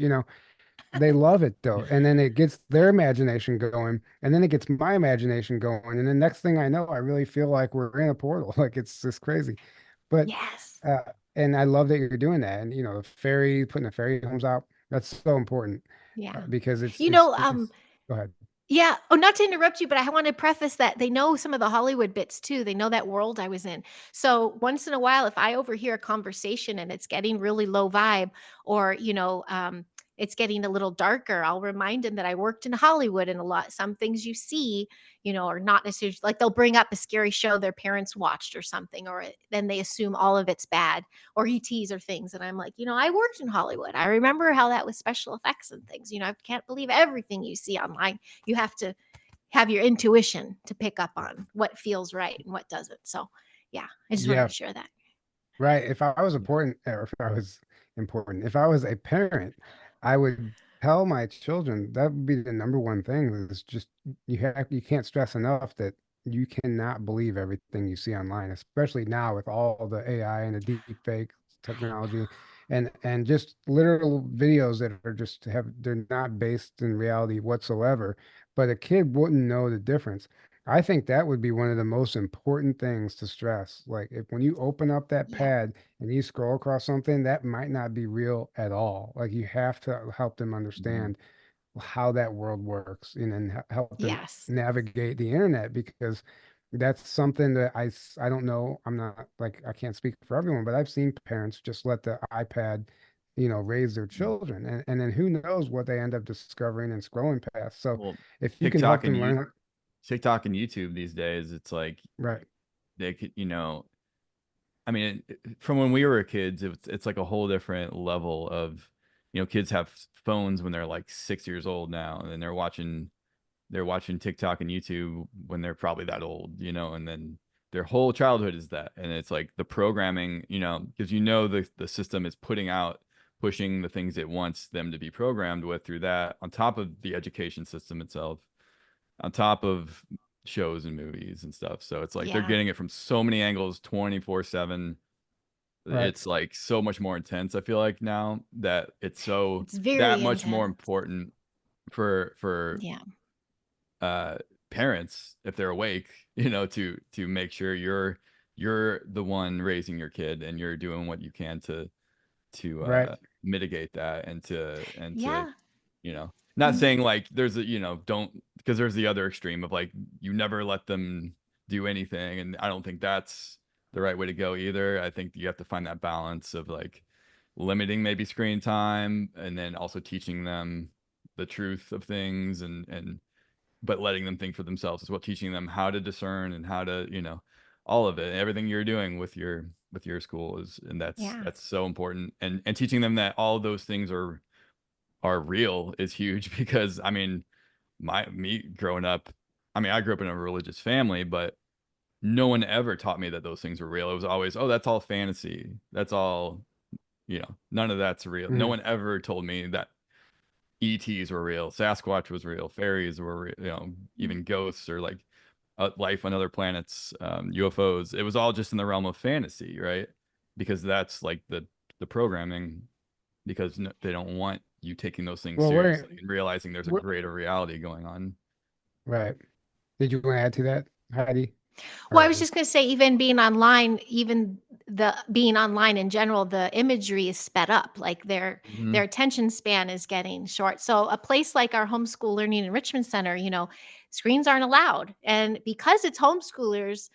They love it though, and then it gets their imagination going, and then it gets my imagination going, and the next thing I know, I really feel like we're in a portal. Like it's just crazy. But Yes. and I love that you're doing that, and the putting the fairy homes out. That's so important Yeah. because it's You know, go ahead. Yeah. Oh, not to interrupt you, but I want to preface that they know some of the Hollywood bits too. They know that world I was in. So once in a while, if I overhear a conversation and it's getting really low vibe, or, it's getting a little darker, I'll remind them that I worked in Hollywood, and some things you see, are not necessarily like they'll bring up a scary show their parents watched or something, or then they assume all of it's bad, or ETs or things. And I'm like, I worked in Hollywood. I remember how that was special effects and things. I can't believe everything you see online. You have to have your intuition to pick up on what feels right and what doesn't. So, yeah, I just wanted Yeah, to share that. right. If I was important, or if I was a parent, I would tell my children that would be the number one thing is just you can't stress enough that you cannot believe everything you see online, especially now with all the AI and the deep fake technology and just literal videos that are they're not based in reality whatsoever. But a kid wouldn't know the difference. I think that would be one of the most important things to stress. Like if when you open up that Yeah. pad and you scroll across something that might not be real at all. Like you have to help them understand how that world works and then help them Yes. navigate the internet because that's something that I don't know. I'm not like I can't speak for everyone, but I've seen parents just let the iPad, raise their children and then who knows what they end up discovering and scrolling past. So Well, if you can help them learn, TikTok and YouTube these days, it's like right. they could, I mean, from when we were kids, it's like a whole different level of, kids have phones when they're like 6 years old now, and then they're watching they're watching TikTok and YouTube when they're probably that old, you know, and then their whole childhood is that. And it's like the programming, you know, because you know the system is pushing the things it wants them to be programmed with through that, on top of the education system itself, on top of shows and movies and stuff. So it's like they're Yeah. getting it from so many angles 24/7. Right. It's like so much more intense, I feel like, now that it's so It's very that much more intense. important for Yeah. parents, if they're awake, you know, to make sure you're the one raising your kid and you're doing what you can to Right. mitigate that, and to Yeah. you know, not Mm. saying like there's a, you know, don't, because there's the other extreme of like you never let them do anything, and I don't think that's the right way to go either. I think you have to find that balance of like limiting maybe screen time, and then also teaching them the truth of things, and but letting them think for themselves as well, teaching them how to discern and how to, you know, all of it, everything you're doing with your school is, and Yeah. that's so important, and teaching them that all those things are real is huge. Because I mean, me growing up, I mean, I grew up in a religious family, but no one ever taught me that those things were real. It was always, oh, that's all fantasy, that's all, you know, none of that's real. No Mhm. one ever told me that ETs were real, Sasquatch was real, fairies were real, you know, even ghosts, or like life on other planets, UFOs. It was all just in the realm of fantasy, right? Because that's like the programming, because they don't want you taking those things Well, seriously and realizing there's a we're greater reality going on. right. Did you want to add to that, Heidi? Well, I was Or just going to say, even being online, even the being online in general, the imagery is sped up. Like Mhm. their attention span is getting short. So a place like our homeschool learning enrichment center, you know, screens aren't allowed, and because it's homeschoolers,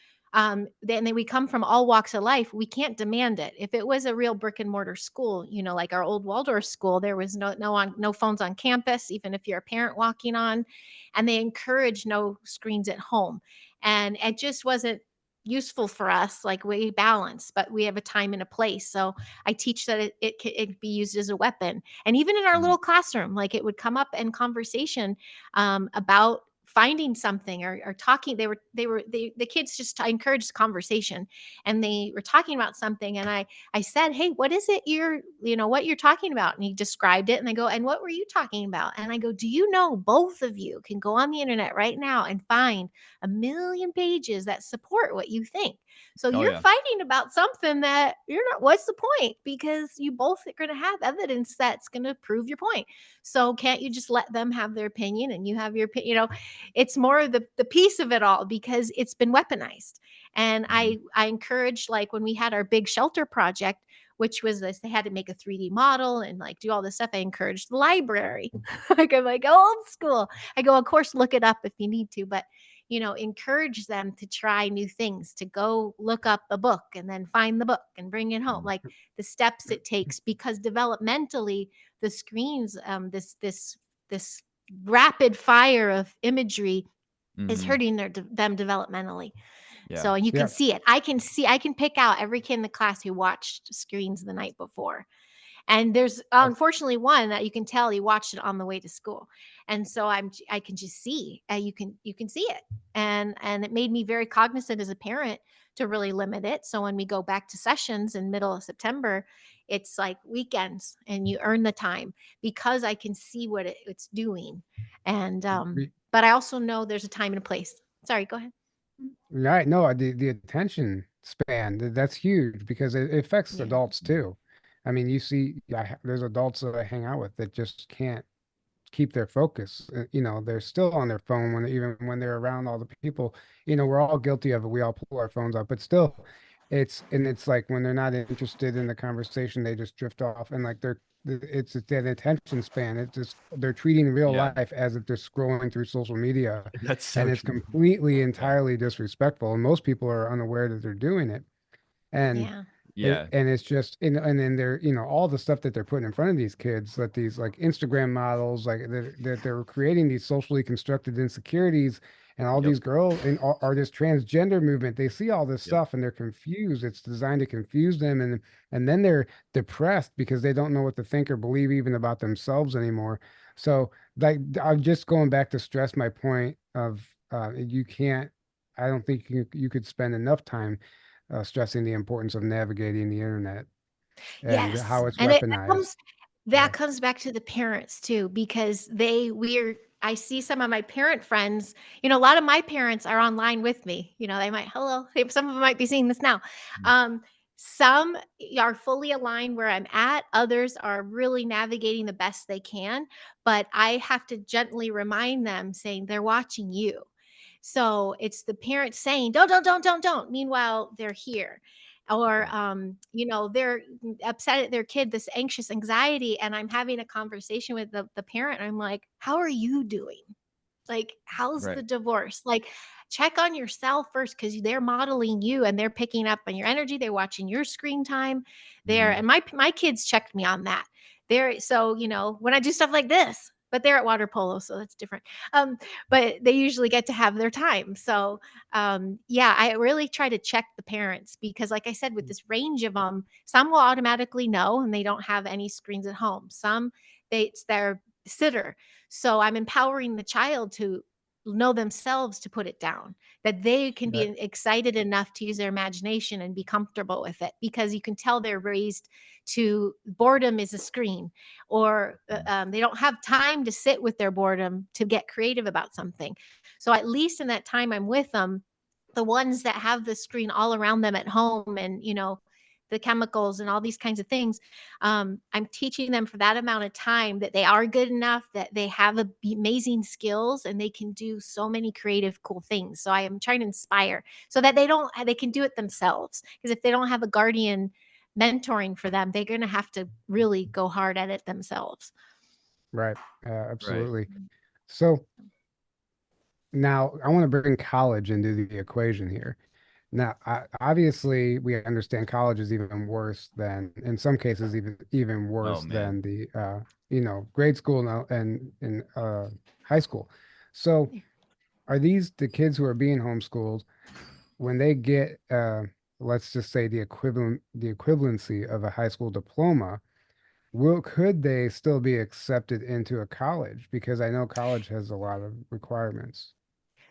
then we come from all walks of life. We can't demand it. If it was a real brick and mortar school, you know, like our old Waldorf school, there was no phones on campus, even if you're a parent walking on, and they encourage no screens at home, and it just wasn't useful for us. Like, we balance, but we have a time and a place. So I teach that it be used as a weapon. And even in our Mhm. little classroom, like, it would come up in conversation about finding something, or talking. The kids just encouraged conversation, and they were talking about something, and I said, hey, what is it what you're talking about? And he described it, and I go, and what were you talking about? And I go, do you know both of you can go on the internet right now and find a million pages that support what you think. So Oh you're yeah. fighting about something that you're not. What's the point? Because you both are going to have evidence that's going to prove your point. So can't you just let them have their opinion and you have your opinion? It's more of the piece of it all, because it's been weaponized. And Mhm. I encourage, like, when we had our big shelter project, which was this, they had to make a 3D model and like do all this stuff. I encouraged the library. Like, I'm like old school. I go, of course, look it up if you need to, but encourage them to try new things, to go look up a book and then find the book and bring it home, Mhm. like the steps it takes, because developmentally, the screens, this rapid fire of imagery is Mhm. hurting them developmentally. Yeah. So, and you can yeah, see it. I can pick out every kid in the class who watched screens the night before. And there's I- unfortunately one that you can tell he watched it on the way to school. And so I can just see, you can see it. And it made me very cognizant as a parent to really limit it. So when we go back to sessions in middle of September, it's like weekends and you earn the time, because I can see what it's doing. And re- but I also know there's a time and a place. Sorry, go ahead. right. No, the attention span, that's huge because it affects Yeah. adults too. I mean, you see, there's adults that I hang out with that just can't keep their focus. You know, they're still on their phone even when they're around all the people. You know, we're all guilty of it. We all pull our phones up, but still, it's like when they're not interested in the conversation, they just drift off, and like it's that attention span. It's just they're treating real Yeah. life as if they're scrolling through social media, That's so and it's true. completely Yeah. entirely disrespectful. And most people are unaware that they're doing it. And Yeah. Yeah. it's just and then they're all the stuff that they're putting in front of these kids, that these like Instagram models, like that they're creating these socially constructed insecurities, and all Yep. these girls and are this transgender movement, they see all this Yep. stuff and they're confused. It's designed to confuse them, and then they're depressed because they don't know what to think or believe even about themselves anymore. So like I'm just going back to stress my point of you can't. I don't think you could spend enough time stressing the importance of navigating the internet and Yes, how it's and weaponized. that comes back to the parents too, because I see some of my parent friends, a lot of my parents are online with me. They might hello, some of them might be seeing this now. Mm. Um, some are fully aligned where I'm at, others are really navigating the best they can, but I have to gently remind them saying they're watching you. So it's the parents saying, don't. Meanwhile, they're here. Or, Right. they're upset at their kid, this anxious anxiety. And I'm having a conversation with the parent. I'm like, how are you doing? Like, how's the Right. divorce? Like, check on yourself first because they're modeling you and they're picking up on your energy. They're watching your screen time. Mhm. And my kids checked me on that. So when I do stuff like this, but they're at water polo, so that's different. Um, but they usually get to have their time. So yeah, I really try to check the parents because, like I said, with this range of them, some will automatically know and they don't have any screens at home. Some it's their sitter, so I'm empowering the child to know themselves to put it down, that they can be Right. excited enough to use their imagination and be comfortable with it because you can tell they're raised to boredom is a screen, or Mm. they don't have time to sit with their boredom to get creative about something. So at least in that time I'm with them, the ones that have the screen all around them at home and the chemicals and all these kinds of things, I'm teaching them for that amount of time that they are good enough, that they have amazing skills and they can do so many creative cool things. So I am trying to inspire so that they can do it themselves, because if they don't have a guardian mentoring for them, they're going to have to really go hard at it themselves. Right. Right. Absolutely. So now I want to bring college into the equation here. Now, obviously, we understand college is even worse than, in some cases, even Oh worse man. than the, grade school now and high school. So, are these the kids who are being homeschooled when they get, let's just say, the equivalency of a high school diploma? Could they still be accepted into a college? Because I know college has a lot of requirements.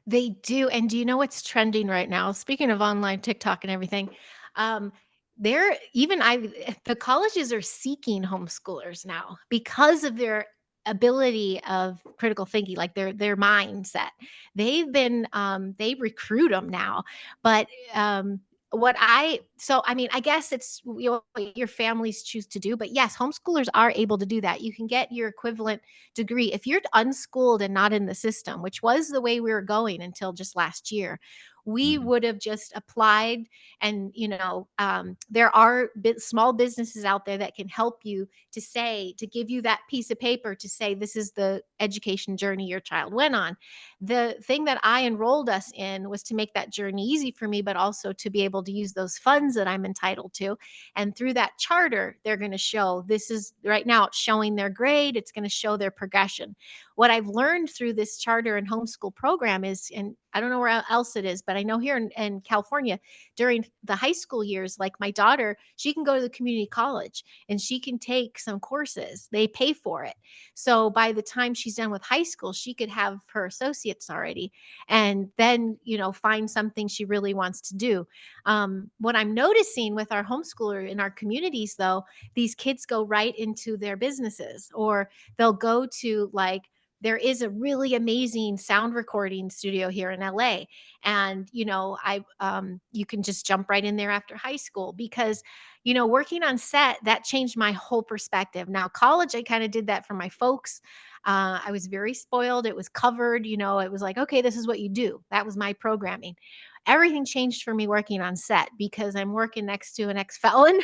They do, and do you know what's trending right now? Speaking of online TikTok and everything, um, the colleges are seeking homeschoolers now because of their ability of critical thinking, like their mindset. They recruit them now, but I mean, I guess it's what your families choose to do, but yes, homeschoolers are able to do that. You can get your equivalent degree if you're unschooled and not in the system, which was the way we were going until just last year. We Mhm. would have just applied, and there are small businesses out there that can help you to give you that piece of paper to say this is the education journey your child went on. The thing that I enrolled us in was to make that journey easy for me, but also to be able to use those funds that I'm entitled to. And through that charter, they're going to show this is right now, it's showing their grade, it's going to show their progression. What I've learned through this charter and homeschool program is, and I don't know where else it is, but I know here in California, during the high school years, like my daughter, she can go to the community college and she can take some courses. They pay for it. So by the time she's done with high school, she could have her associates already and then, find something she really wants to do. What I'm noticing with our homeschooler in our communities, though, these kids go right into their businesses, or they'll go to there is a really amazing sound recording studio here in LA. And, you can just jump right in there after high school because, working on set, that changed my whole perspective. Now, college, I kind of did that for my folks. I was very spoiled. It was covered, it was like, okay, this is what you do. That was my programming. Everything changed for me working on set because I'm working next to an ex-felon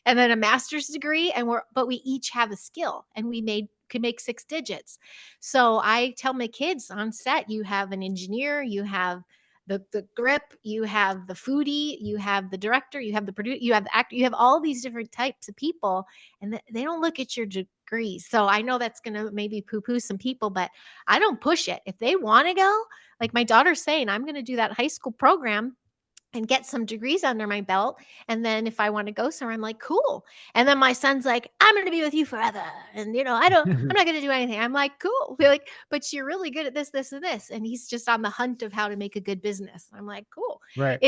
and then a master's degree, but we each have a skill and could make six digits. So I tell my kids on set, you have an engineer, you have the grip, you have the foodie, you have the director, you have the producer, you have the actor, you have all these different types of people, and they don't look at your degrees. So I know that's going to maybe poo-poo some people, but I don't push it. If they want to go, like my daughter's saying, I'm going to do that high school program and get some degrees under my belt. And then if I want to go somewhere, I'm like, cool. And then my son's like, I'm going to be with you forever. And, I'm not going to do anything. I'm like, cool. We're like, but you're really good at this, this, and this. And he's just on the hunt of how to make a good business. I'm like, cool. Right.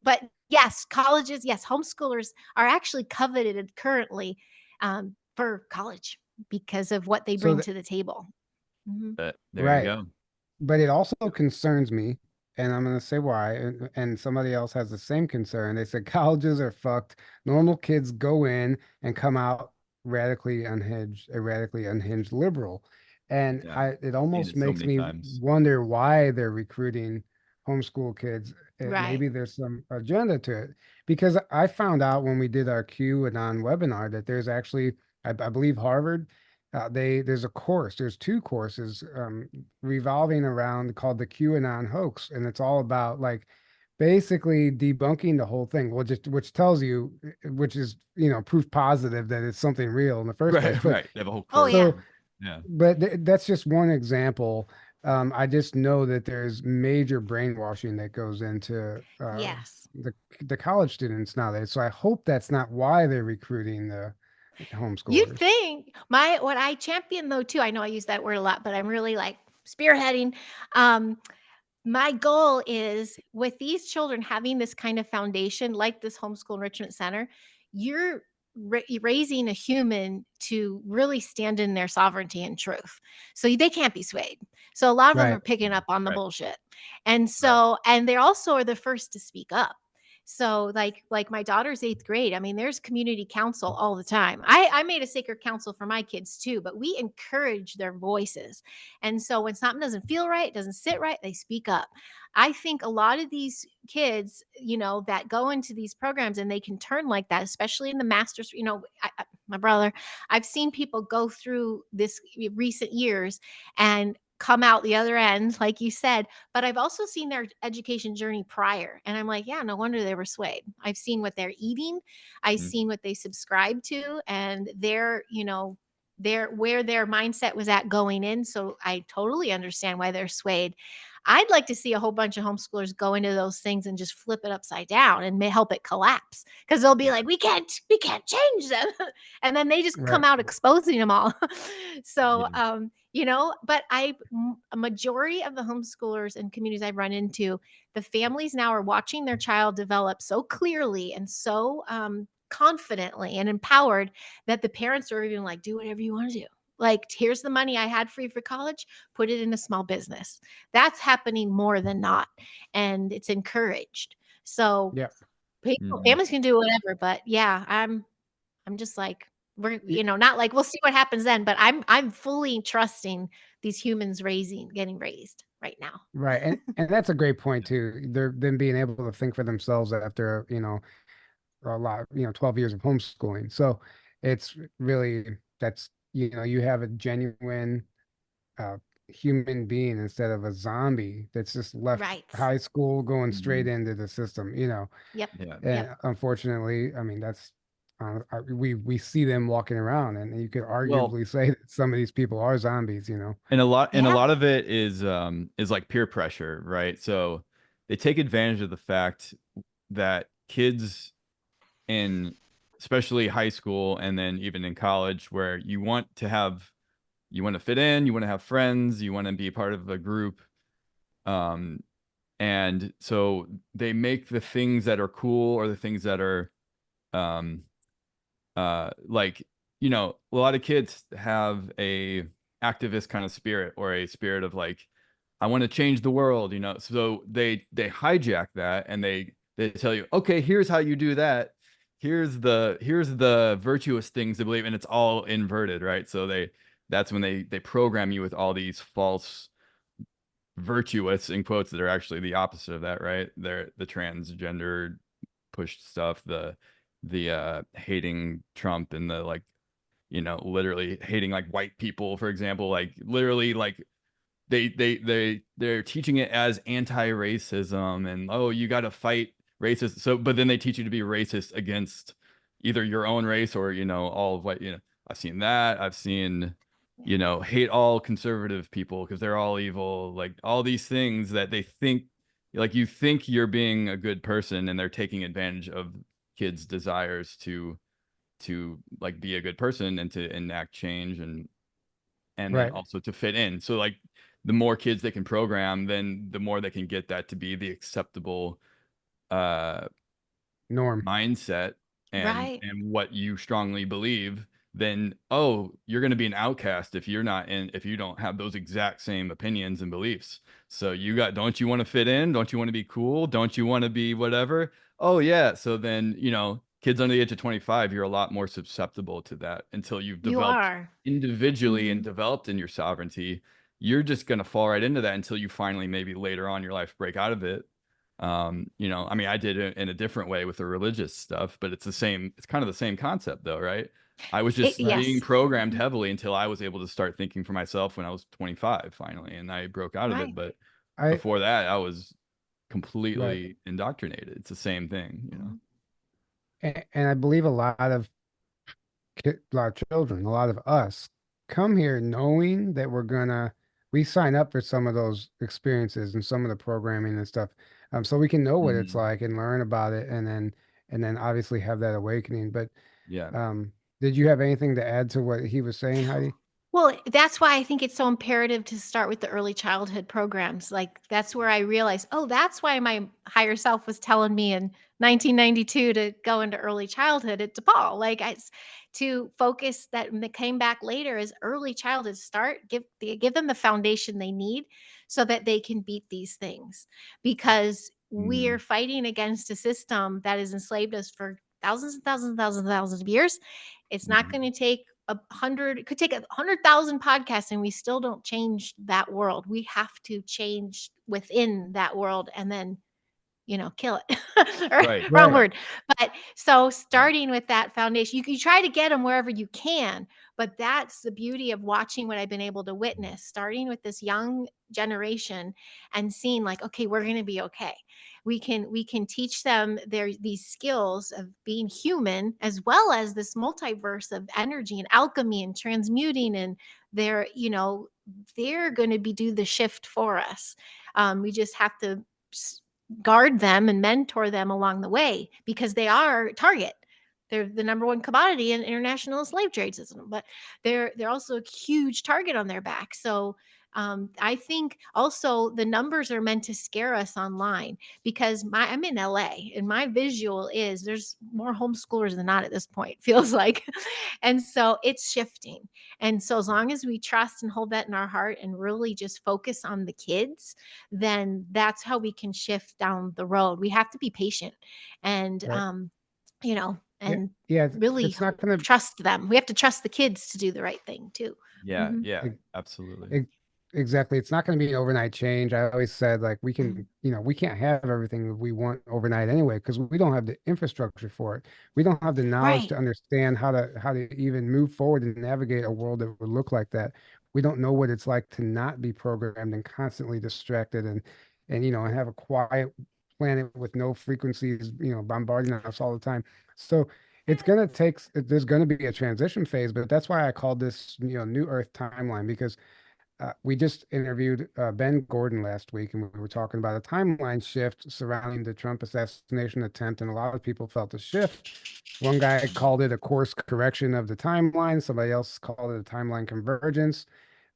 But yes, colleges, yes, homeschoolers are actually coveted currently for college because of what they So bring that, to the table. Mhm. There you right. go. But it also concerns me, and I'm going to say why. And somebody else has the same concern. They said colleges are fucked. Normal kids go in and come out a radically unhinged liberal. And Yeah. it Seen almost it so makes many me times. wonder why they're recruiting homeschool kids. Right. Maybe there's some agenda to it. Because I found out when we did our Q and on webinar that there's actually, I believe Harvard, there's a course, there's two courses revolving around called the QAnon hoax, and it's all about like basically debunking the whole thing. Well, just which tells you, which is proof positive that it's something real in the first place. Right, But right. They have a whole Oh, course. yeah. so, Yeah. but that's just one example. I just know that there's major brainwashing that goes into Yes. the college students nowadays. So I hope that's not why they're recruiting the You homeschoolers. think what I champion though too, I know I use that word a lot, but I'm really like spearheading. Um, my goal is with these children having this kind of foundation, like this homeschool enrichment center, you're raising a human to really stand in their sovereignty and truth. So they can't be swayed. So a lot of them are Right. picking up on the Right. bullshit. And Right. and they also are the first to speak up. So like my daughter's 8th grade. I mean, there's community council all the time. I made a sacred council for my kids too, but we encourage their voices. And so when something doesn't feel right, doesn't sit right, they speak up. I think a lot of these kids, that go into these programs and they can turn like that, especially in the masters, my brother, I've seen people go through this recent years and come out the other end, like you said, but I've also seen their education journey prior. And I'm like, yeah, no wonder they were swayed. I've seen what they're eating. I've Mhm. seen what they subscribe to and where their mindset was at going in. So I totally understand why they're swayed. I'd like to see a whole bunch of homeschoolers go into those things and just flip it upside down and may help it collapse because they'll be like, we can't change them. And then they just come Right. out exposing them all. So, Yeah. but a majority of the homeschoolers and communities I've run into, the families now are watching their child develop so clearly and so confidently and empowered that the parents are even like, do whatever you want to do. Like, here's the money I had for you for college, put it in a small business. That's happening more than not. And it's encouraged. So Yeah. Mhm. families can do whatever, but yeah, I'm just like, we're, Y- not like we'll see what happens then, but I'm fully trusting these humans getting raised right now. Right. And that's a great point too. They're them being able to think for themselves after, a lot, 12 years of homeschooling. So it's really that's, you have a genuine uh human being instead of a zombie that's just left Right. high school going straight Mhm. into the system. Yep. Yeah. And Yep. unfortunately, I mean, that's we see them walking around, and you could Well, arguably say that some of these people are zombies. and a Yeah. lot of it is like peer pressure, right? So they take advantage of the fact that kids in especially high school and then even in college where you want to fit in, you want to have friends, you want to be part of a group. Um, and so they make the things that are cool or the things that are um like a lot of kids have a activist kind of spirit or a spirit of like I want to change the world, so they hijack that and they tell you, okay, here's how you do that, here's the virtuous things to believe, and it's all inverted, right? So that's when they program you with all these false virtuous in quotes that are actually the opposite of that, right? They're the transgender pushed stuff, the hating Trump and the like, literally hating like white people, for example, like literally like they're teaching it as anti-racism and oh, you got to fight racist. So, but then they teach you to be racist against either your own race or, all of what, I've seen that. I've seen, hate all conservative people because they're all evil, like all these things that they think like you think you're being a good person and they're taking advantage of kids' desires to like be a good person and to enact change and then Right. also to fit in. So like the more kids they can program, then the more they can get that to be the acceptable uh Norm. mindset Right. and what you strongly believe, then oh, you're going to be an outcast if you're not in if you don't have those exact same opinions and beliefs. So you got don't you want to fit in? Don't you want to be cool? Don't you want to be whatever? Oh yeah. So then, kids under the age of 25, you're a lot more susceptible to that until you've You developed are. individually and Mhm. developed in your sovereignty. You're just going to fall right into that until you finally maybe later on in your life break out of it. I mean, I did it in a different way with the religious stuff, but it's kind of the same concept though, right? I was just Right. being Yes. programmed Mhm. heavily until I was able to start thinking for myself when I was 25 finally, and I broke out of it. Right. But I before that, I was right. completely indoctrinated. It's the same thing. Mhm. And I believe a lot of children, a lot of us come here knowing that we sign up for some of those experiences and some of the programming and stuff, so we can know what it's Mhm. like and learn about it, and then obviously have that awakening. But Yeah. um, did you have anything to add to what he was saying, Heidi? Well, that's why I think it's so imperative to start with the early childhood programs. Like, that's where I realized, oh, that's why my higher self was telling me in 1992 to go into early childhood at DePaul. Like, to focus that when they came back later is early childhood. Give them the foundation they need so that they can beat these things. Because we are Mhm. fighting against a system that has enslaved us for thousands and thousands and thousands and thousands of years. It's not Mhm. going to take it could take 100,000 podcasts and we still don't change that world. We have to change within that world and then kill it. Or Right. wrong Right. Right. word. But so Yeah. starting with that foundation, you try to get them wherever you can, but that's the beauty of watching what I've been able to witness, starting with this young generation and seeing like, okay, we're going to be okay. We can teach them these skills of being human as well as this multiverse of energy and alchemy and transmuting, and they're going to be do the shift for us. We just have to guard them and mentor them along the way because they are a target. They're the number one commodity in international slave trade system, but they're also a huge target on their back. So I think also the numbers are meant to scare us online because I'm in LA and my visual is there's more homeschoolers than not at this point, feels like. And so it's shifting. And so as long as we trust and hold that in our heart and really just focus on the kids, then that's how we can shift down the road. We have to be patient and Right. Yeah. and Yeah. It's, really it's not gonna. trust them. We have to trust the kids to do the right thing too. Yeah. Mhm. Yeah. Absolutely. Ex- Exactly. It's not going to be an overnight change. I always said like we can't have everything that we want overnight anyway because we don't have the infrastructure for it. We don't have the knowledge Right. to understand how to even move forward and navigate a world that would look like that. We don't know what it's like to not be programmed and constantly distracted and have a quiet planet with no frequencies, bombarding us all the time. So there's going to be a transition phase, but that's why I called this, new Earth timeline because we just interviewed Ben Gordon last week, and we were talking about a timeline shift surrounding the Trump assassination attempt, and a lot of people felt a shift. One guy called it a course correction of the timeline. Somebody else called it a timeline convergence.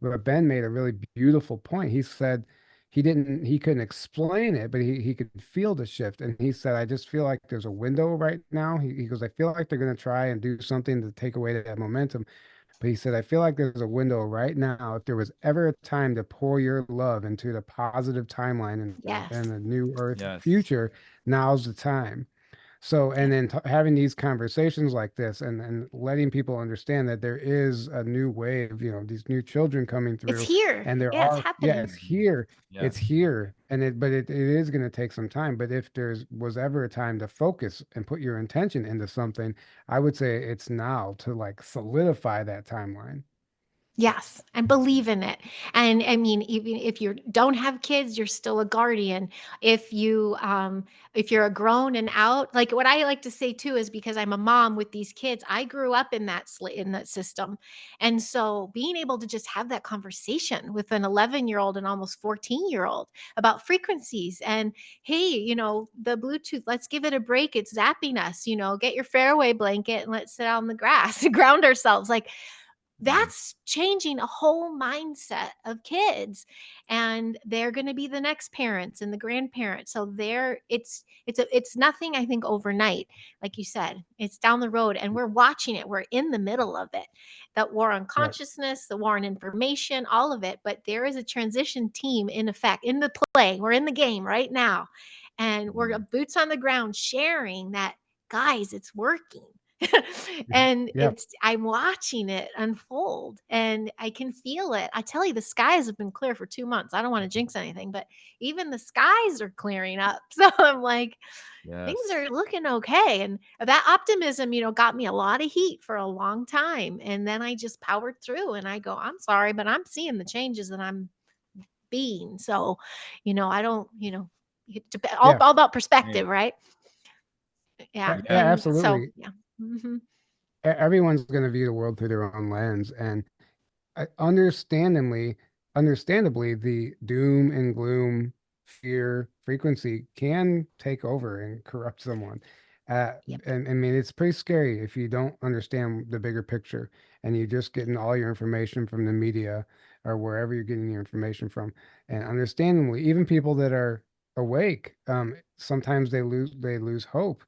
But Ben made a really beautiful point. He said he couldn't explain it, but he could feel the shift. And he said, I just feel like there's a window right now. He goes, I feel like they're going to try and do something to take away that momentum. But he said, I feel like there's a window right now. If there was ever a time to pour your love into the positive timeline and Yes. the new Earth Yes. future, now's the time. So, Yeah. and then having these conversations like this and letting people understand that there is a new wave, these new children coming It's through, here. and Yeah, it's yeah, happening. Mhm. it's Yes. here, but it is going to take some time. But if was ever a time to focus and put your intention into something, I would say it's now to like solidify that timeline. Yes, and believe in it. And I mean, even if you don't have kids, you're still a guardian. If if you're a grown and out, like what I like to say too is because I'm a mom with these kids, I grew up in in that system. And so being able to just have that conversation with an 11-year-old and almost 14-year-old about frequencies and hey, the Bluetooth, let's give it a break. It's zapping us, get your fairway blanket and let's sit out on the grass and ground ourselves. Like that's changing a whole mindset of kids, and they're going to be the next parents and the grandparents. So it's nothing, I think, overnight. Like you said, it's down the road and we're watching it. We're in the middle of it. That war on Right. consciousness, the war on information, all of it. But there is a transition team in effect in the play. We're in the game right now, and we're boots on the ground sharing that, guys, it's working. And Yeah. I'm watching it unfold and I can feel it. I tell you, the skies have been clear for 2 months. I don't want to jinx anything, but even the skies are clearing up. So I'm like, things Yes. are looking okay. And that optimism, got me a lot of heat for a long time. And then I just powered through and I go, I'm sorry, but I'm seeing the changes that I'm being. So, I don't, Yeah. all about Hey, perspective, right? Yeah. Yeah, yeah. And so, absolutely. yeah. Mhm. Everyone's going to view the world through their own lens, and understandably, understandably, the doom and gloom, fear frequency can take over and corrupt someone. Yep. And I mean, it's pretty scary if you don't understand the bigger picture and you're just getting all your information from the media or wherever you're getting your information from. And understandably, even people that are awake, sometimes they lose hope.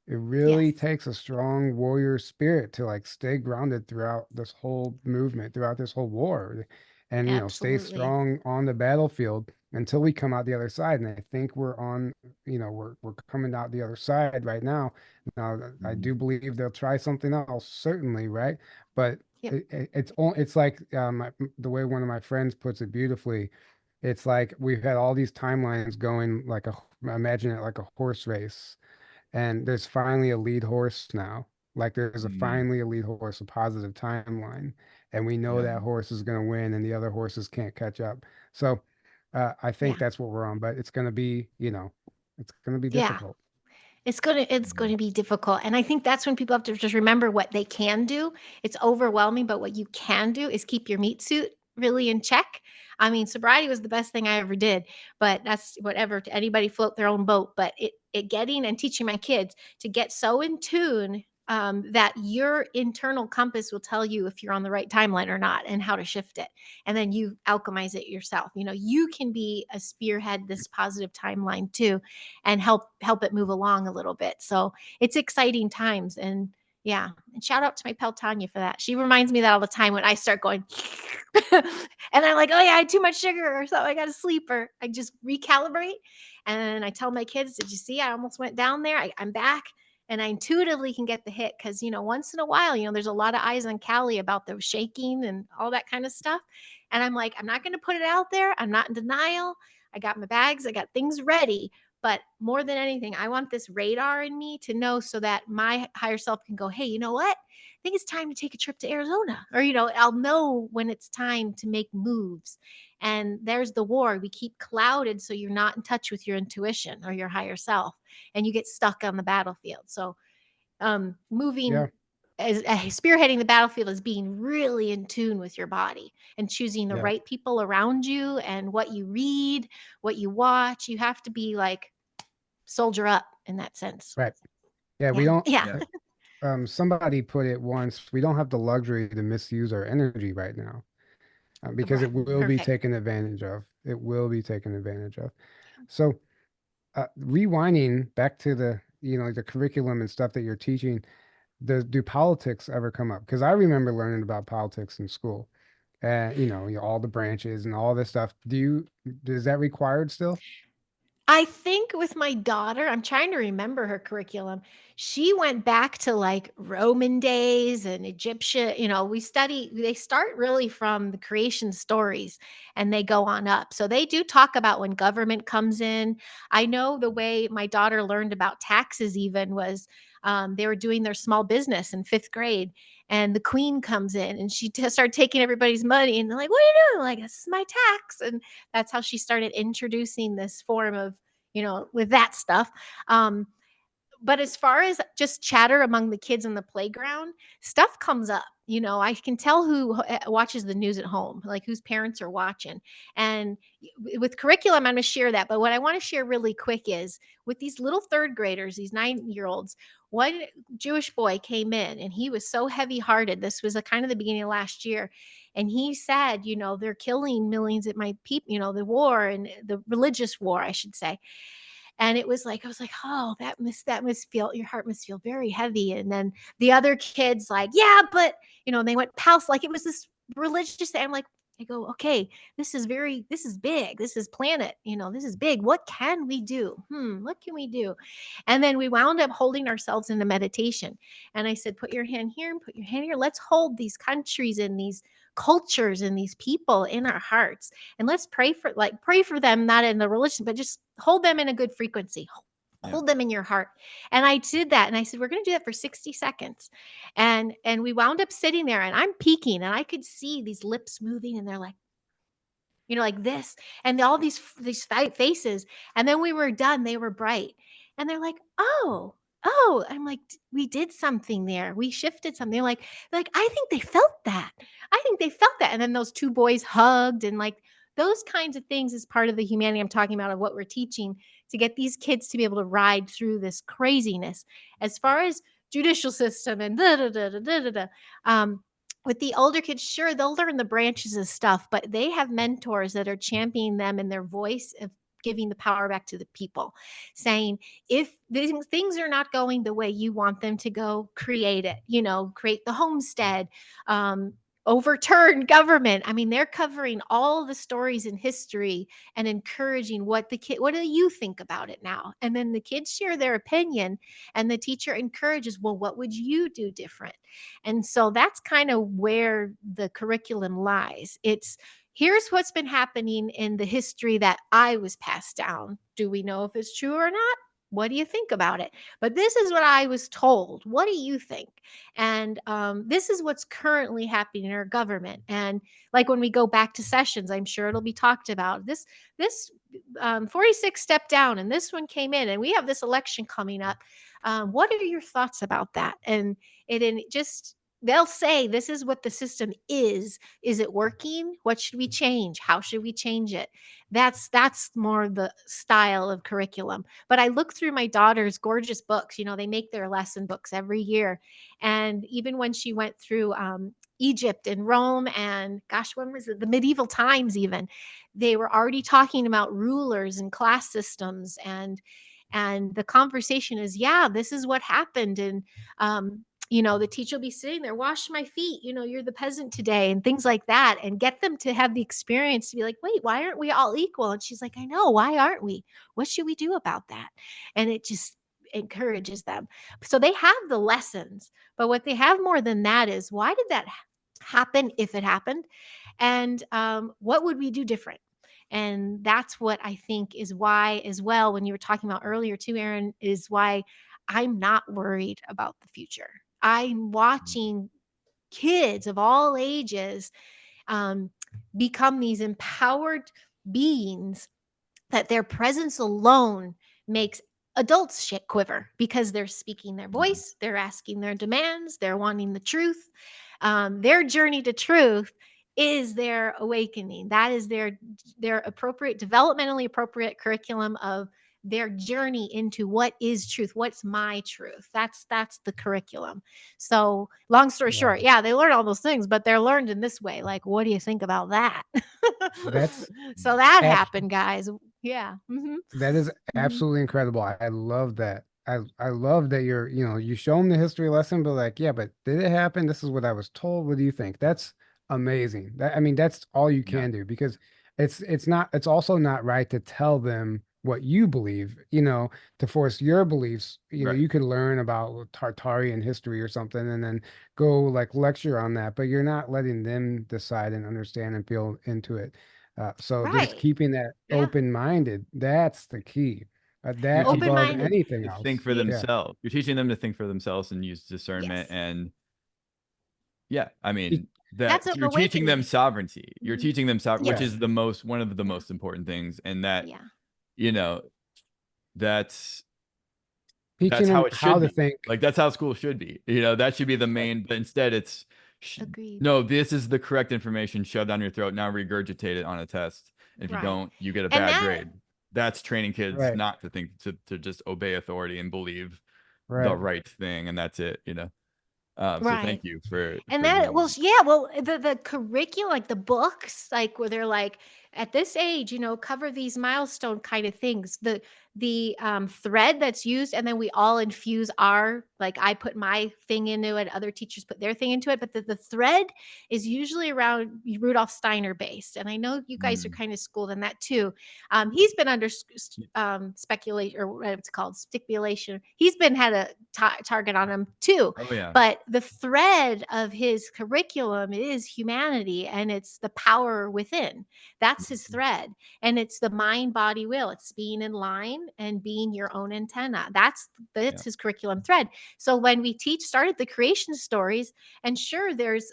It really Yes. takes a strong warrior spirit to like stay grounded throughout this whole movement, throughout this whole war, and stay Absolutely. strong on the battlefield until we come out the other side. And I think we're on, we're coming out the other side right now. Now, I Mhm. do believe they'll try something else, certainly, right? But Yep. it's like the way one of my friends puts it beautifully. It's like we've had all these timelines going like imagine it like a horse race, and there's finally a lead horse now. Like there's a Mhm. finally a lead horse, a positive timeline, and we know Yep. that horse is going to win, and the other horses can't catch up. So I think Yeah. that's what we're on, but it's going to be, it's going to be Yeah. difficult. It's Mhm. gonna be difficult, and I think that's when people have to just remember what they can do. It's overwhelming, but what you can do is keep your meat suit really in check. I mean, sobriety was the best thing I ever did, but that's whatever to anybody float their own boat. But it getting and teaching my kids to get so in tune that your internal compass will tell you if you're on the right timeline or not and how to shift it. And then you alchemize it yourself. You can be a spearhead this positive timeline too and help it move along a little bit. So it's exciting times. And yeah, and shout out to my pal Tanya for that. She reminds me of that all the time when I start going and I'm like, oh yeah, I had too much sugar or something. I got to sleep, or I just recalibrate. And I tell my kids, did you see? I almost went down there. I'm back. And I intuitively can get the hit because, once in a while, there's a lot of eyes on Callie about the shaking and all that kind of stuff. And I'm like, I'm not going to put it out there. I'm not in denial. I got my bags. I got things ready. But more than anything, I want this radar in me to know so that my higher self can go, hey, you know what? I think it's time to take a trip to Arizona. Or, I'll know when it's time to make moves. And there's the war. We keep clouded so you're not in touch with your intuition or your higher self and you get stuck on the battlefield. So, moving Yeah, as spearheading the battlefield is being really in tune with your body and choosing the yeah, right people around you and what you read, what you watch. You have to be like soldier up in that sense. right. Yeah, we Yeah. don't. Yeah. Yeah. Somebody put it once. We don't have the luxury to misuse our energy right now, because it Right. will be Perfect. taken advantage of. It will be taken advantage of. So, rewinding back to the curriculum and stuff that you're teaching, do politics ever come up? Because I remember learning about politics in school, and all the branches and all this stuff. Is that required still? I think with my daughter, I'm trying to remember her curriculum. She went back to like Roman days and Egyptian, they start really from the creation stories and they go on up. So they do talk about when government comes in. I know the way my daughter learned about taxes even was They were doing their small business in 5th grade, and the queen comes in and she started taking everybody's money, and they're like, "What are you doing?" Like, "This is my tax." And that's how she started introducing this form of, with that stuff. But as far as just chatter among the kids in the playground, stuff comes up. I can tell who watches the news at home, like whose parents are watching. And with curriculum, I'm going to share that. But what I want to share really quick is with these little 3rd graders, these 9-year-olds, one Jewish boy came in and he was so heavy hearted. This was a kind of the beginning of last year. And he said, they're killing millions of my people, the war and the religious war, I should say. And it was like, I was like, oh, that must feel, your heart must feel very heavy. And then the other kids like, yeah, but, they went pals, like it was this religious thing. I'm like, I go, okay, this is big. This is planet, this is big. What can we do? What can we do? And then we wound up holding ourselves in a meditation. And I said, put your hand here and put your hand here. Let's hold these countries and these cultures and these people in our hearts, and let's pray for them, not in the religion, but just hold them in a good frequency. Hold them in your heart. And I did that, and I said, we're going to do that for 60 seconds. And we wound up sitting there, and I'm peeking, and I could see these lips moving, and they're like, like this, and all these faces. And then we were done. They were bright, and they're like, oh. I'm like, we did something there. We shifted something. They're like, I think they felt that. And then those 2 boys hugged, and like those kinds of things is part of the humanity I'm talking about, of what we're teaching to get these kids to be able to ride through this craziness. As far as judicial system and with the older kids, sure, they'll learn the branches of stuff, but they have mentors that are championing them in their voice of giving the power back to the people, saying, if things are not going the way you want them to go, create it, create the homestead, overturn government. I mean, they're covering all the stories in history and encouraging what do you think about it now? And then the kids share their opinion, and the teacher encourages, well, what would you do different? And so that's kind of where the curriculum lies. It's, here's what's been happening in the history that I was passed down. Do we know if it's true or not? What do you think about it? But this is what I was told. What do you think? And this is what's currently happening in our government. And like when we go back to sessions, I'm sure it'll be talked about. This 46 stepped down, and this one came in, and we have this election coming up. What are your thoughts about that? And they'll say, this is what the system is. Is it working? What should we change? How should we change it? That's more the style of curriculum. But I look through my daughter's gorgeous books. They make their lesson books every year. And even when she went through Egypt and Rome, and gosh, when was it? The medieval times even, they were already talking about rulers and class systems. And the conversation is, yeah, this is what happened. And the teacher will be sitting there, wash my feet, you're the peasant today, and things like that, and get them to have the experience to be like, wait, why aren't we all equal? And she's like, I know, why aren't we? What should we do about that? And it just encourages them. So they have the lessons, but what they have more than that is, why did that happen, if it happened? And what would we do different? And that's what I think is why, as well, when you were talking about earlier too, Aaron, is why I'm not worried about the future. I'm watching kids of all ages become these empowered beings, that their presence alone makes adults shit quiver, because they're speaking their voice, they're asking their demands, they're wanting the truth. Their journey to truth is their awakening. That is their appropriate, developmentally appropriate curriculum of their journey into what is truth. What's my truth? That's the curriculum. So long story short, yeah, they learn all those things, but they're learned in this way. Like, what do you think about that? That's So that abs- happened, guys. Yeah. that is absolutely incredible. I love that. I love that you show them the history lesson, but like, yeah, but did it happen? This is what I was told. What do you think? That's amazing. I mean, that's all you Yeah. can do, because it's also not right to tell them what you believe, to force your beliefs. Right. You could learn about Tartarian history or something and then go like lecture on that, but you're not letting them decide and understand and feel into it. So just Right. keeping that Yeah. open-minded, that's the key. You're that teaching above them Open-minded. anything to else. think for Yeah. themselves. You're teaching them to think for themselves and use discernment. Yes. And yeah, I mean, That's that an you're teaching them awakening. sovereignty. You're Mhm. teaching them which Yes. is one of the Yeah. most important things. And that, Yeah. you know, that's Teaching how them it how should to be. think. Like, that's how school should be. That should be the main, but instead it's Agreed. no, this is the correct information shoved down your throat. Now regurgitate it on a test. And if you Right. don't, you get a And bad that grade. That's training kids Right. not to think, to just obey authority and believe the Right. right thing, and that's it. So Right. thank you for And doing that, well, that. yeah, well, the curriculum, like the books, like where they're like, at this age, cover these milestone kind of things. The thread that's used, and then we all infuse like I put my thing into it, other teachers put their thing into it, but the thread is usually around Rudolf Steiner based. And I know you guys are kind of schooled in that too. He's been under speculation, or what it's called, stipulation. He's been had a target on him too. Oh yeah. But the thread of his curriculum is humanity, and it's the power within. That's his thread. And it's the mind, body, will. It's being in line and being your own antenna. That's his curriculum thread. So when we started the creation stories, and sure,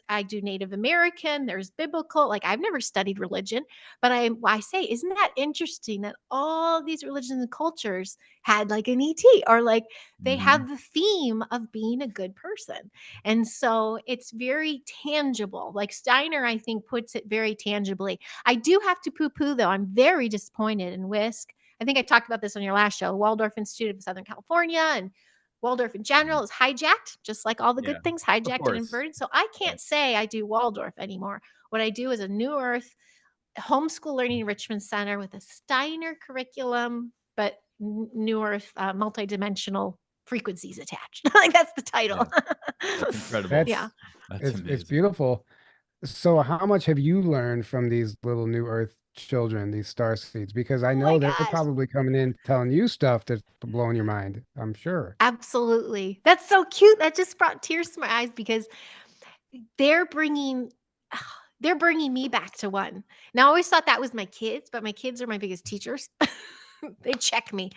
I do Native American, there's biblical. Like, I've never studied religion, but I say, isn't that interesting that all these religions and cultures had like an ET, or like they have the theme of being a good person. And so it's very tangible. Like Steiner, I think, puts it very tangibly. I do have to poo-poo, though. I'm very disappointed in WISC. I think I talked about this on your last show. Waldorf Institute of Southern California and Waldorf in general is hijacked, just like all the good things, hijacked and course. inverted. So I can't say I do Waldorf anymore. What I do is a New Earth homeschool learning enrichment center with a Steiner curriculum, but New Earth multidimensional frequencies attached. Like, that's the title. That's incredible. That's Yeah. That's it's amazing. beautiful. So how much have you learned from these little New Earth children, these star seeds? Because I Oh know my they're gosh. probably coming in telling you stuff that's blowing your mind. I'm sure. Absolutely. That's so cute. That just brought tears to my eyes, because they're bringing me back to one. Now, I always thought that was my kids, but my kids are my biggest teachers. They check me.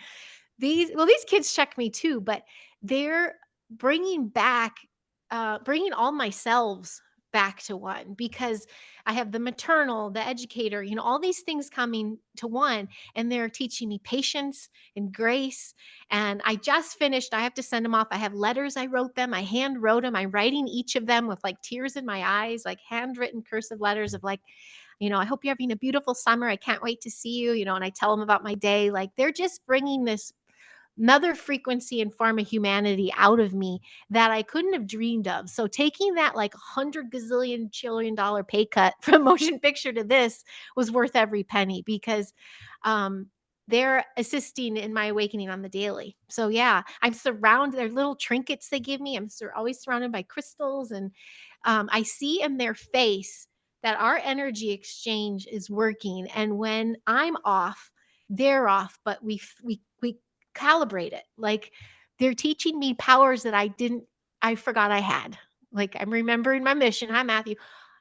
These kids check me too, but they're bringing all my selves back to one, because I have the maternal, the educator, all these things coming to one, and they're teaching me patience and grace. And I just finished, I have to send them off. I have letters. I wrote them. I hand wrote them. I'm writing each of them with like tears in my eyes, like handwritten cursive letters of like, I hope you're having a beautiful summer. I can't wait to see you, and I tell them about my day. Like, they're just bringing this another frequency and form of humanity out of me that I couldn't have dreamed of. So taking that like $100 gazillion pay cut from motion picture to this was worth every penny, because they're assisting in my awakening on the daily. So yeah, I'm surrounded. They're little trinkets they give me. I'm always surrounded by crystals, and I see in their face that our energy exchange is working. And when I'm off, they're off, but we calibrate it. Like, they're teaching me powers that I forgot I had. Like, I'm remembering my mission. Hi, Matthew.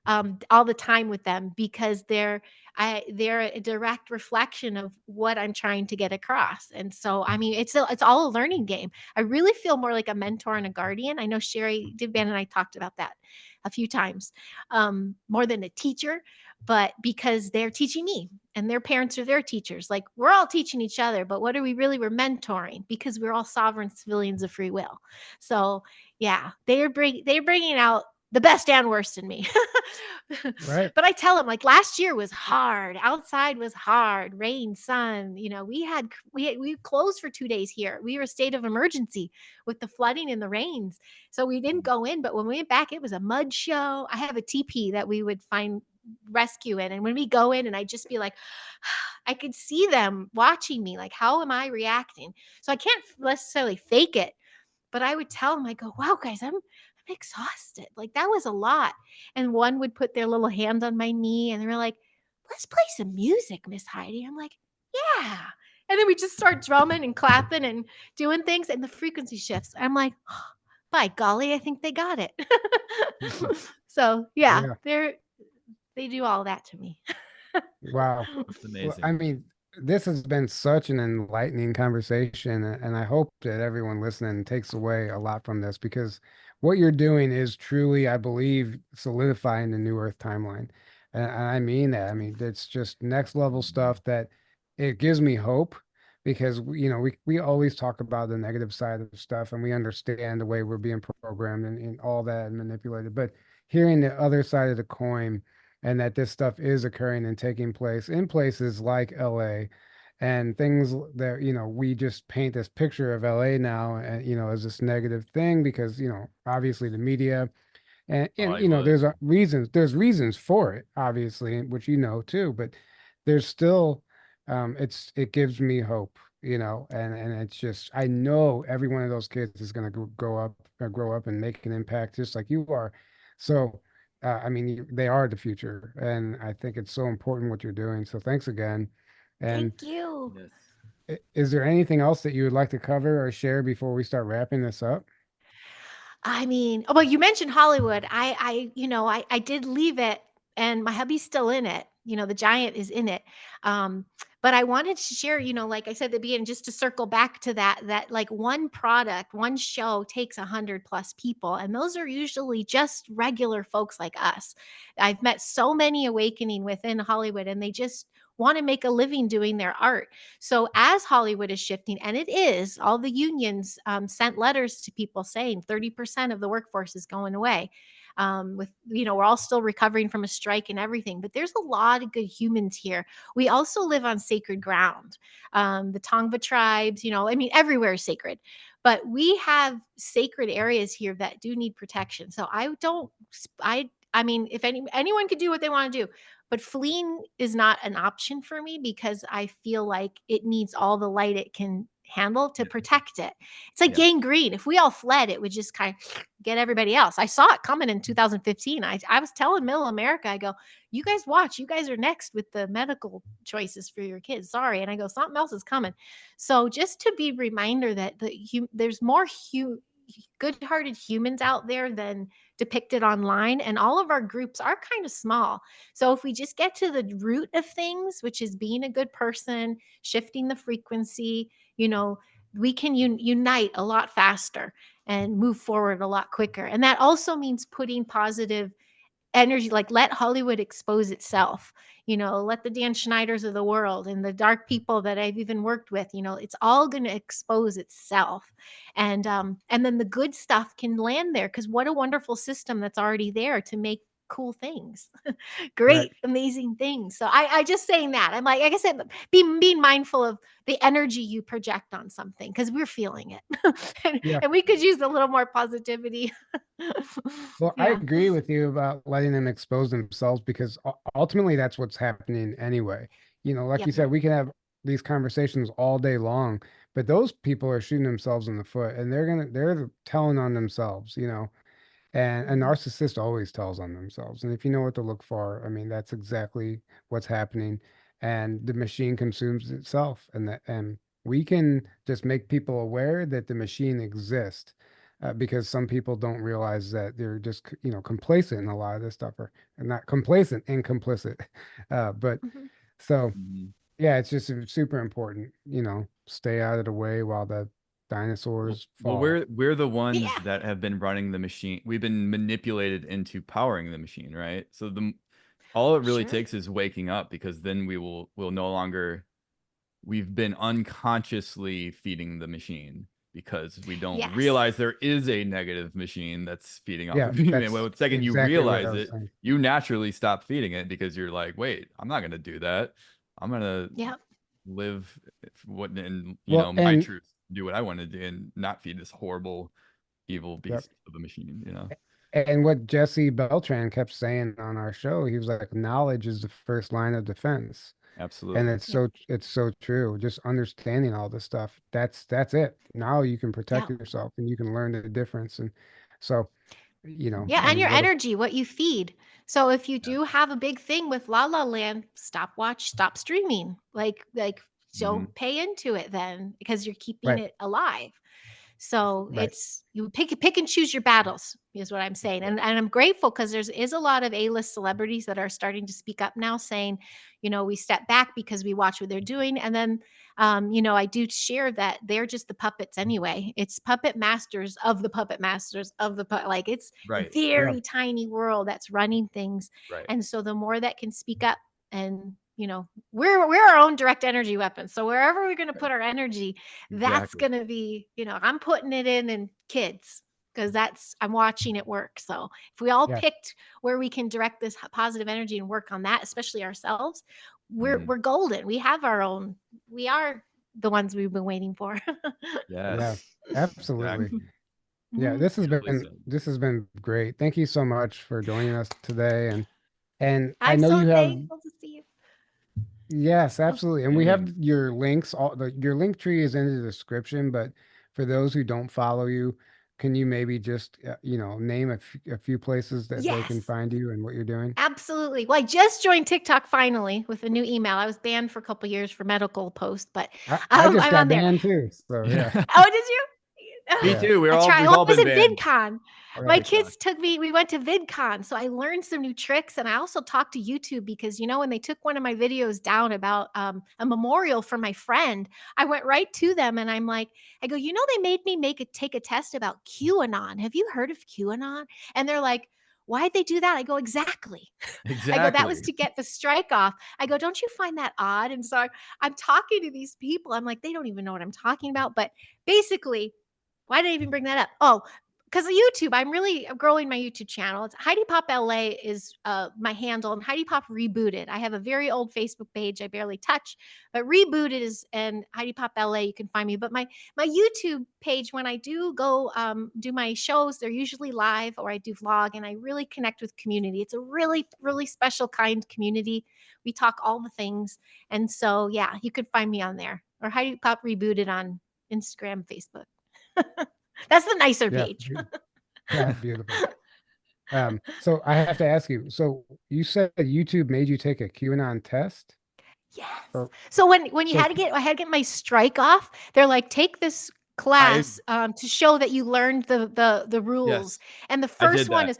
All the time with them, because they're a direct reflection of what I'm trying to get across. And so, I mean, it's all a learning game. I really feel more like a mentor and a guardian. I know Sherry Divban and I talked about that a few times, more than a teacher, but because they're teaching me, and their parents are their teachers. Like, we're all teaching each other, but what are we really? We're mentoring, because we're all sovereign civilians of free will. So yeah, they're bringing out the best and worst in me. Right. But I tell them, like, last year was hard. Outside was hard. Rain, sun. We closed for 2 days here. We were a state of emergency with the flooding and the rains. So we didn't go in, but when we went back, it was a mud show. I have a teepee that we would find rescue in. And when we go in, and I just be like, I could see them watching me, like, how am I reacting? So I can't necessarily fake it, but I would tell them, I go, wow, guys, I'm exhausted. Like, that was a lot. And one would put their little hand on my knee, and they were like, let's play some music, Miss Heidi. I'm like, yeah. And then we just start drumming and clapping and doing things, and the frequency shifts. I'm like, oh, by golly, I think they got it. So yeah, Yeah. they do all that to me. Wow. That's Well, amazing. I mean, this has been such an enlightening conversation, and I hope that everyone listening takes away a lot from this because what you're doing is truly, I believe, solidifying the New Earth timeline. And I mean that. I mean, it's just next level Mhm. stuff that it gives me hope because we always talk about the negative side of stuff and we understand the way we're being programmed and all that and manipulated. But hearing the other side of the coin and that this stuff is occurring and taking place in places like LA and things that, we just paint this picture of LA now and, as this negative thing because, obviously the media and Hollywood. there's reasons for it, obviously, which too, but there's still it gives me hope, and it's just I know every one of those kids is going to grow up and make an impact just like you are. So I mean, they are the future, and I think it's so important what you're doing. So thanks again. And Thank you. Yes. is there anything else that you would like to cover or share before we start wrapping this up? I mean, oh, well, you mentioned Hollywood. I did leave it, and my hubby's still in it. The giant is in it. Um, but I wanted to share, like I said at the beginning, just to circle back to that like one product, one show takes 100+ people, and those are usually just regular folks like us. I've met so many awakening within Hollywood, and they just want to make a living doing their art. So as Hollywood is shifting, and it is, all the unions sent letters to people saying 30% of the workforce is going away. We're all still recovering from a strike and everything, but there's a lot of good humans here. We also live on sacred ground. The Tongva tribes, I mean, everywhere is sacred, but we have sacred areas here that do need protection. So I mean, if anyone could do what they want to do, but fleeing is not an option for me because I feel like it needs all the light it can handle to Yeah. protect it. It's like Yeah. gangrene. If we all fled, it would just kind of get everybody else. I saw it coming in 2015. I was telling middle America, I go, you guys watch, you guys are next with the medical choices for your kids. Sorry. And I go, something else is coming. So just to be reminder that there's more good-hearted humans out there than depicted online, and all of our groups are kind of small. So if we just get to the root of things, which is being a good person, shifting the frequency, we can unite a lot faster and move forward a lot quicker. And that also means putting positive energy, like let Hollywood expose itself, let the Dan Schneiders of the world and the dark people that I've even worked with, it's all going to expose itself. And then the good stuff can land there because what a wonderful system that's already there to make cool things. Right. Great, amazing things. So I just saying that. I'm like I said, being mindful of the energy you project on something because we're feeling it. and, Yeah. and we could use a little more positivity. Well, I Yeah. agree with you about letting them expose themselves because ultimately that's what's happening anyway. Like you Yep. said, we can have these conversations all day long, but those people are shooting themselves in the foot and they're telling on themselves. And a Mhm. narcissist always tells on themselves. And if you know what to look for, I mean, that's exactly what's happening. And the machine consumes itself. And we can just make people aware that the machine exists. Because some people don't realize that they're just, complacent in a lot of this stuff, or not complacent and complicit. But Mhm. so, Mhm. yeah, it's just super important, stay out of the way while the Well, dinosaurs well, fall. we're the ones Yeah. that have been running the machine. We've been manipulated into powering the machine, right? So all it really Sure. takes is waking up because then we'll no longer we've been unconsciously feeding the machine because we don't Yes. realize there is a negative machine that's feeding off Yeah, of you. And that's well, the second you exactly what I realize was it, saying. you naturally stop feeding it because you're like, wait, I'm not gonna do that. I'm gonna Yep. live what and Well, my and truth, do what I want to do, and not feed this horrible, evil yep. beast of the machine. And what Jesse Beltran kept saying on our show, he was like, knowledge is the first line of defense. And Absolutely. it's so true. Just understanding all this stuff. That's it. Now you can protect Yep. yourself and you can learn the difference. And so, Yeah, I and mean, your what a energy, what you feed. So if you Yeah. do have a big thing with La La Land, stop streaming. Like Hmm. so pay into it then because you're keeping right. it alive. So Right. it's you pick and choose your battles is what I'm saying. And I'm grateful because is a lot of A-list celebrities that are starting to speak up now saying, we step back because we watch what they're doing. And then I do share that they're just the puppets anyway. It's puppet masters of the puppet masters of the like it's a Right. very Yeah. tiny world that's running things. Right. And so the more that can speak up and we're our own direct energy weapon. So wherever we're going to put our energy, that's Exactly. going to be, I'm putting it in kids because I'm watching it work. So if we all Yeah. picked where we can direct this positive energy and work on that, especially ourselves, we're Mhm. golden. We have our own. We are the ones we've been waiting for. Yes. Absolutely. Exactly. Yeah, Mhm. Beautifully this said. has been great. Thank you so much for joining us today. And I I'm know so you have, thankful to see you. yes, absolutely. And we have Same. your links, your link tree is in the description, but for those who don't follow you, can you maybe just name a few places that they can Yes. find you and what you're doing? Absolutely. Well, I just joined TikTok finally with a new email. I was banned for a couple years for medical posts, but I just I'm got on there. banned too. So yeah. Oh, did you? Me Yeah. too. I tried. We've Well, all I was been at banned VidCon. on My TikTok. kids took me, we went to VidCon. So I learned some new tricks. And I also talked to YouTube because, when they took one of my videos down about a memorial for my friend, I went right to them and I'm like, I go, they made me take a test about QAnon. Have you heard of QAnon? And they're like, why'd they do that? I go, exactly. I go, that was Exactly. to get the strike off. I go, don't you find that odd? And so I'm talking to these people. I'm like, they don't even know what I'm talking about. But basically, why did I even bring that up? Oh, because of YouTube, I'm really growing my YouTube channel. It's Heidi Popp LA is my handle, and Heidi Popp Rebooted. I have a very old Facebook page I barely touch, but Rebooted is and Heidi Popp LA. You can find me. But my YouTube page, when I do go do my shows, they're usually live or I do vlog, and I really connect with community. It's a really really special kind community. We talk all the things, and so yeah, you could find me on there or Heidi Popp Rebooted on Instagram, Facebook. That's the nicer Yeah. page. Yeah, beautiful. So I have to ask you, so you said YouTube made you take a QAnon test? Yes. Or So when so I had to get my strike off, they're like, take this I class to show that you learned the rules. yes, And the I first did one that. is,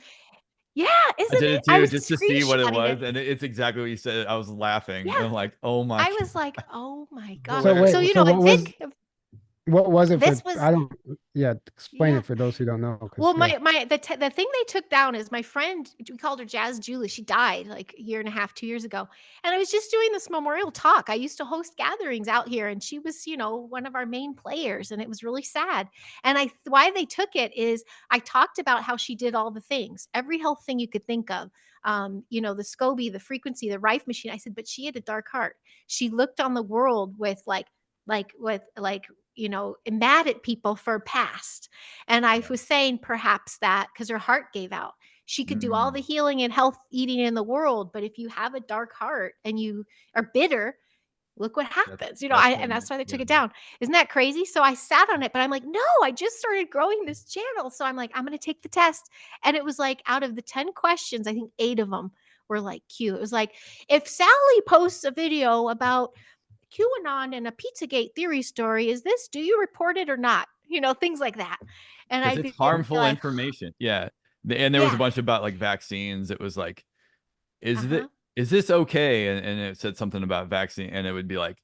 yeah, I isn't did it? it I too, was just to see what it screenshotting was, it. and it's exactly what you said. I was laughing. Yeah. I'm like, oh my I God. was like, oh my God. so Hilarious. So, wait, so and what was it for this was, I don't yeah, explain yeah. it for those who don't know, Well, because yeah. the thing they took down is my friend. We called her Jazz Julie. She died like a year and a half, 2 years ago, and I was just doing this memorial talk. I used to host gatherings out here, and she was, one of our main players, and it was really sad. And why they took it is I talked about how she did all the things, every health thing you could think of. The SCOBY, the frequency, the Rife machine. I said, but she had a dark heart. She looked on the world with mad at people for past. And I was saying perhaps that because her heart gave out. She could do all the healing and health eating in the world. But if you have a dark heart and you are bitter, look what happens. That's And when, that's why they took yeah. it down. Isn't that crazy? So I sat on it, but I'm like, no, I just started growing this channel. So I'm like, I'm going to take the test. And it was like out of the 10 questions, I think 8 of them were like Q. It was like, if Sally posts a video about QAnon and a Pizzagate theory story, do you report it or not? Things like that. And Because I'd it's be harmful like, information. Yeah. And there was a yeah, bunch about like vaccines. It was like, uh-huh. is this okay? And it said something about vaccine, and it would be like,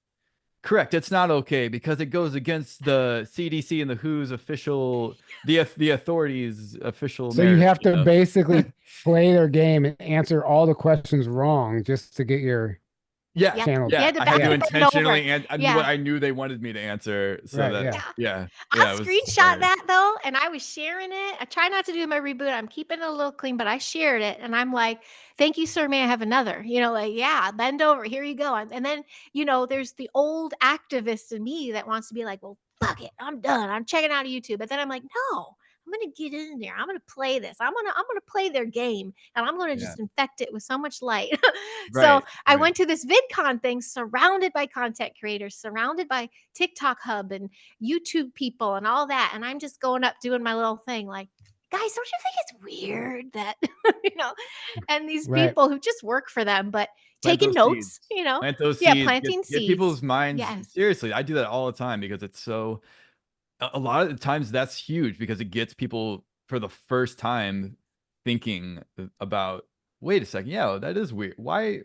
correct, it's not okay because it goes against the CDC and the WHO's official, the authorities' official So you have narrative. to basically play their game and answer all the questions wrong just to get your Yeah, Yep. channel. You yeah. had to I had back to Yeah, it over. intentionally and what Yeah. I knew they wanted me to answer, so right, that yeah. Yeah. it I'll was screenshot hilarious. that though. And I was sharing it. I try not to do my reboot. I'm keeping it a little clean, but I shared it. And I'm like, thank you, sir. May I have another? Yeah, bend over. Here you go. And then, there's the old activist in me that wants to be like, well, fuck it. I'm done. I'm checking out of YouTube. But then I'm like, no, I'm gonna get in there. I'm gonna play this. I'm gonna play their game and I'm gonna Yeah. just infect it with so much light. So Right. I Right. went to this VidCon thing surrounded by content creators, surrounded by TikTok Hub and YouTube people and all that. And I'm just going up doing my little thing like, guys, don't you think it's weird that, and these Right. people who just work for them, but Plant taking those notes, seeds. Plant those yeah, seeds. planting Get seeds. people's minds. Yes. Seriously, I do that all the time because it's so a lot of the times that's huge because it gets people for the first time thinking about, wait a second, yeah, that is weird. Why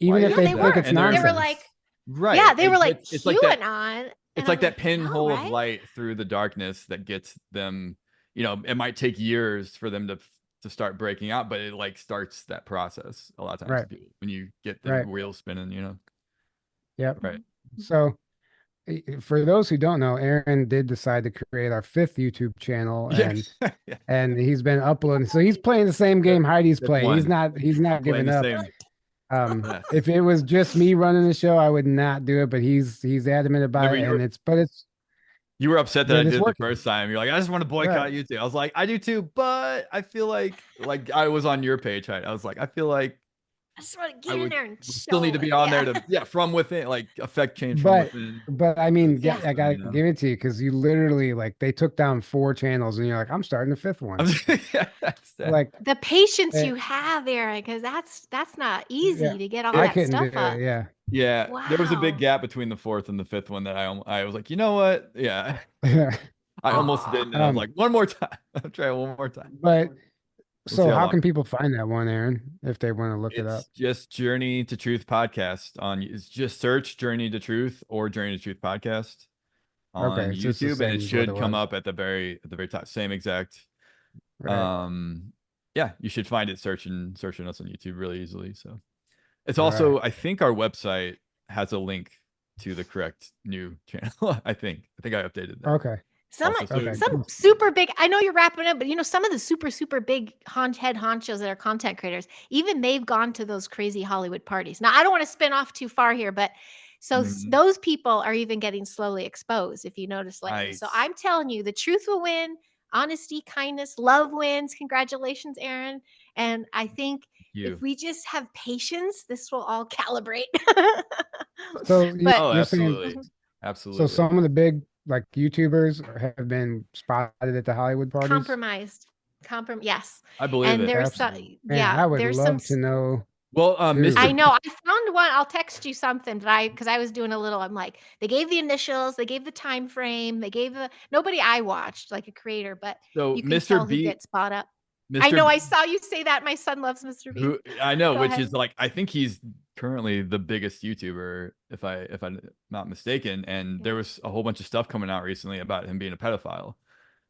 Even if is they they think were. it's And they're They were nonsense. like, right. yeah, they were like It's like that. QAnon. It's And like I'm that no, pinhole of right? light through the darkness that gets them, it might take years for them to start breaking out, but it like starts that process a lot of times Right. when you get the Right. wheel spinning. Yep. Right. So for those who don't know, Aaron did decide to create our 5th YouTube channel, and Yeah. and he's been uploading. So he's playing the same game Heidi's Fifth playing. He's one. not Playing giving the up. same. Yes. If it was just me running the show, I would not do it, but he's adamant about Remember, it, you and were, it's you were upset that I it's did it the working. first time. You're like, I just want to boycott Right. YouTube. I was like, I do too, but I feel like I was on your page, right? I was like, I feel like I just want to I get in would there and still need show to be it. on Yeah. there to from within, like affect change from But within. I mean, Yeah. I gotta give it to you because you literally like they took down 4 channels, and you're like, I'm starting the 5th one. Yeah, that's that. Like, The patience eh, you have, Aaron, because that's not yeah, easy to get all I that couldn't do stuff up. it. Yeah. Yeah, there was a big Wow. gap between the 4th and the 5th one that I was like, you know what? Yeah, Yeah. I almost didn't, and I was like, one more time. I'll try one more time. But We'll see so how how long. can people find that one, Aaron, if they want to look it up? It's just Journey to Truth podcast it's just search Journey to Truth or Journey to Truth podcast on Okay, so it's the YouTube, and it same as what it should come was. up at the very top. Same exact. Right. Yeah, you should find it searching us on YouTube really easily. So it's All also, right. I think our website has a link to the correct new channel. I think I updated that. Okay. Some Also, so- Okay. some super big. I know you're wrapping up, but some of the super big head honchos that are content creators, even they've gone to those crazy Hollywood parties. Now, I don't want to spin off too far here, but so Mhm. those people are even getting slowly exposed, if you notice lately. So Nice. I'm telling you, the truth will win. Honesty, kindness, love wins. Congratulations, Aaron. And I think You. if we just have patience, this will all calibrate. So But Oh, you're saying absolutely. so Absolutely. some of the big like YouTubers have been spotted at the Hollywood parties? compromised. Yes. I believe And it. there's some, Man, yeah, I would there's some love to know Well, too. Mr. I know. I found one. I'll text you something that because I was doing a little, I'm like, they gave the initials, they gave the time frame, they gave nobody I watched, like a creator, but So you can Mr. tell who B, gets bought up. I Mr. know. B, I saw you say that. My son loves Mr. Beast. who I know, Go which ahead. is like, I think he's currently the biggest YouTuber, if I'm not mistaken. And there was a whole bunch of stuff coming out recently about him being a pedophile.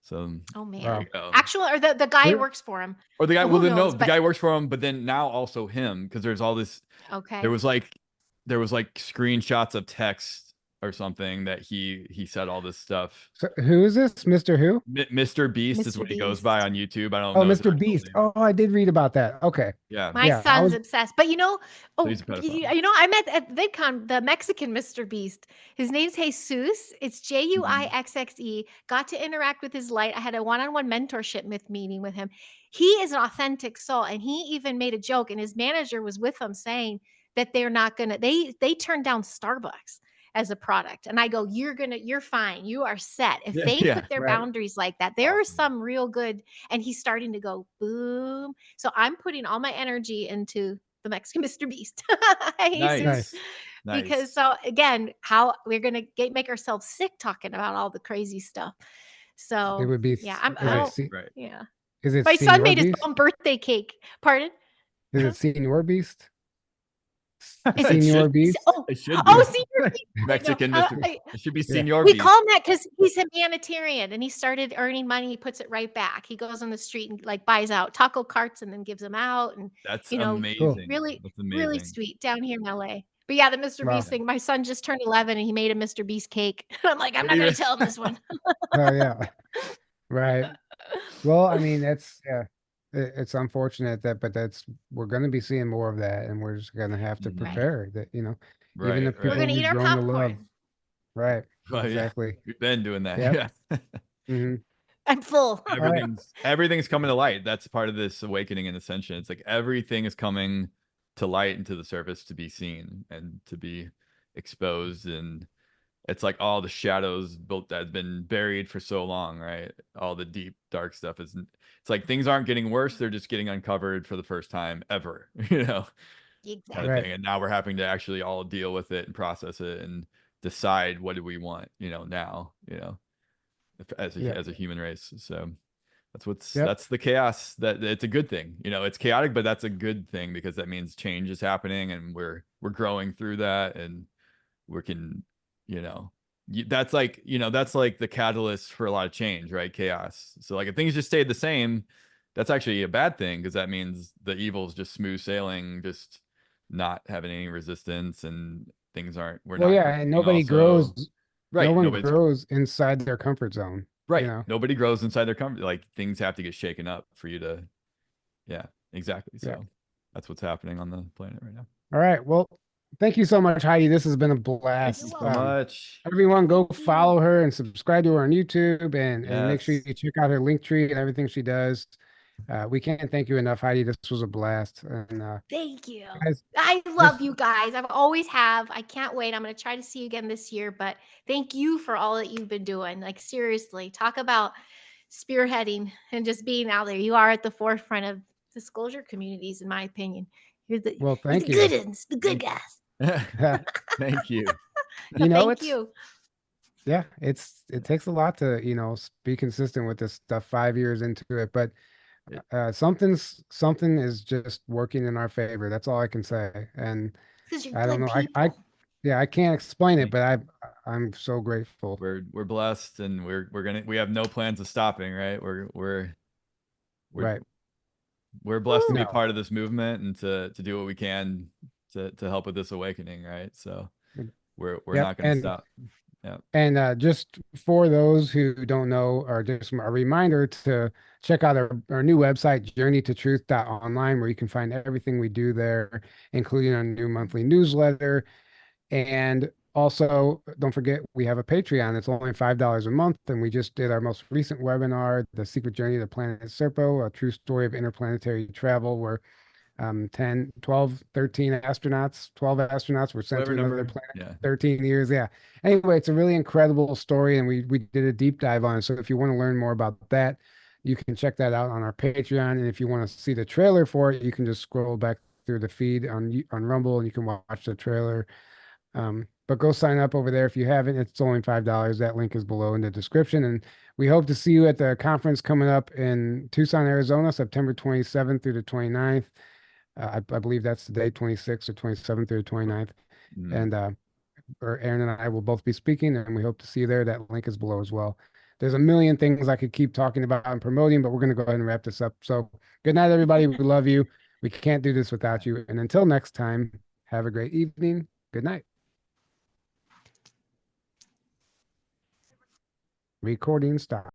So Oh man. there you go. Actual or the guy who Where- works for him. Or the guy, Well, well, who then no, knows, the but- guy works for him, but then now also him, because there's all this. Okay. There was like screenshots of text or something that he said all this stuff. So who is this? Mr. Who? Mr. Beast is Mr. what he goes Beast. by on YouTube. I don't Oh, know his Mr. actual Beast. name. Oh, I did read about that. Okay. Yeah. My Yeah, I son's was- obsessed. But he's a pedophile. I met at VidCon the Mexican Mr. Beast. His name's Jesus. It's Juixxe. Got to interact with his light. I had a one-on-one mentorship meeting with him. He is an authentic soul, and he even made a joke, and his manager was with him saying that they're not gonna. They turned down Starbucks as a product, and I go, you're fine. You are set. If they Yeah, put their right. boundaries like that, there are Awesome. some real good. And he's starting to go boom. So I'm putting all my energy into the Mexican Mr. Beast. Nice. Nice. Because so again, how we're gonna make ourselves sick talking about all the crazy stuff. So It would be. yeah, Right. yeah. Is it My son Senior made his Beast? own birthday cake. Pardon? Is it Senior Beast? Is it Senior Beast? It should be. Senior Beast. Mexican I know. Mr. It should be Yeah. Senior We Beast. call him that because he's a humanitarian and he started earning money. He puts it right back. He goes on the street and like buys out taco carts and then gives them out. And That's you know, amazing. really, That's really amazing. sweet down here in LA. But yeah, the Mr. Wow. Beast thing. My son just turned 11 and he made a Mr. Beast cake. I'm like, I'm not going to tell him this one. Oh yeah. Right. Well, I mean, that's it's unfortunate but we're going to be seeing more of that, and we're just going to have to Right. prepare that, even Right. the right. people We're going to we've eat our grown to love. popcorn. Right. Oh, yeah. Exactly. We've been doing that. Yep. Yeah. Mhm. I'm full. Everything's coming to light. That's part of this awakening and ascension. It's like everything is coming to light and to the surface to be seen and to be exposed. And it's like all the shadows built that's been buried for so long, right? All the deep dark stuff it's like things aren't getting worse, they're just getting uncovered for the first time ever, kind of Exactly. Right. thing. And now we're having to actually all deal with it and process it and decide what do we want, now. as Yeah. a human race. So Yep. that's the chaos. That it's a good thing. You know, it's chaotic, but that's a good thing because that means change is happening and we're growing through that, and we can, you know, that's like, you know, that's like the catalyst for a lot of change, right? Chaos. So like if things just stayed the same, that's actually a bad thing because that means the evil is just smooth sailing, just not having any resistance, and things aren't, we're Well, not yeah, and growing nobody also. grows. No Right. one Nobody's grows inside their comfort zone. You right. know. Nobody grows inside their comfort. Like things have to get shaken up for you to, yeah, exactly. Yeah. So that's what's happening on the planet right now. All right. Well, thank you so much, Heidi. This has been a Thank you blast. so much. Everyone go Thank you. follow her and subscribe to her on YouTube and make sure Yes. you check out her link tree and everything she does. We can't thank you enough, Heidi. This was a blast. And Thank you. guys, I just love you guys. I've always have. I can't wait. I'm going to try to see you again this year, but thank you for all that you've been doing. Like seriously, talk about spearheading and just being out there. You are at the forefront of disclosure communities, in my opinion. You're the well, you're the thank good you. ones, the good guys. Thank you. You know, Thank it's you. yeah, it takes a lot to, be consistent with this stuff 5 years into it, but It- something is just working in our favor. That's all I can say. And Because you're I don't good know. people. Yeah, I can't explain it, Thank but I'm so grateful. we're blessed, and we have no plans of stopping, right? We're Right. we're blessed to be No. part of this movement and to do what we can to help with this awakening, right? So we're Yep. not going to stop. Yeah. And just for those who don't know, or just a reminder to check out our new website, journeytotruth.online, where you can find everything we do there, including our new monthly newsletter. And also, don't forget, we have a Patreon. It's only $5 a month. And we just did our most recent webinar, The Secret Journey to Planet Serpo, a true story of interplanetary travel, where 10, 12, 13 astronauts, 12 astronauts were sent Whatever to another number. planet, Yeah. 13 years. Yeah. Anyway, it's a really incredible story, and we did a deep dive on it. So if you want to learn more about that, you can check that out on our Patreon. And if you want to see the trailer for it, you can just scroll back through the feed on Rumble, and you can watch the trailer. But go sign up over there if you haven't. It's only $5. That link is below in the description. And we hope to see you at the conference coming up in Tucson, Arizona, September 27th through the 29th. I believe that's the day, 26th or 27th through the 29th. Mhm. And or Aaron and I will both be speaking, and we hope to see you there. That link is below as well. There's a million things I could keep talking about and promoting, but we're going to go ahead and wrap this up. So good night, everybody. We love you. We can't do this without you. And until next time, have a great evening. Good night. Recording stop.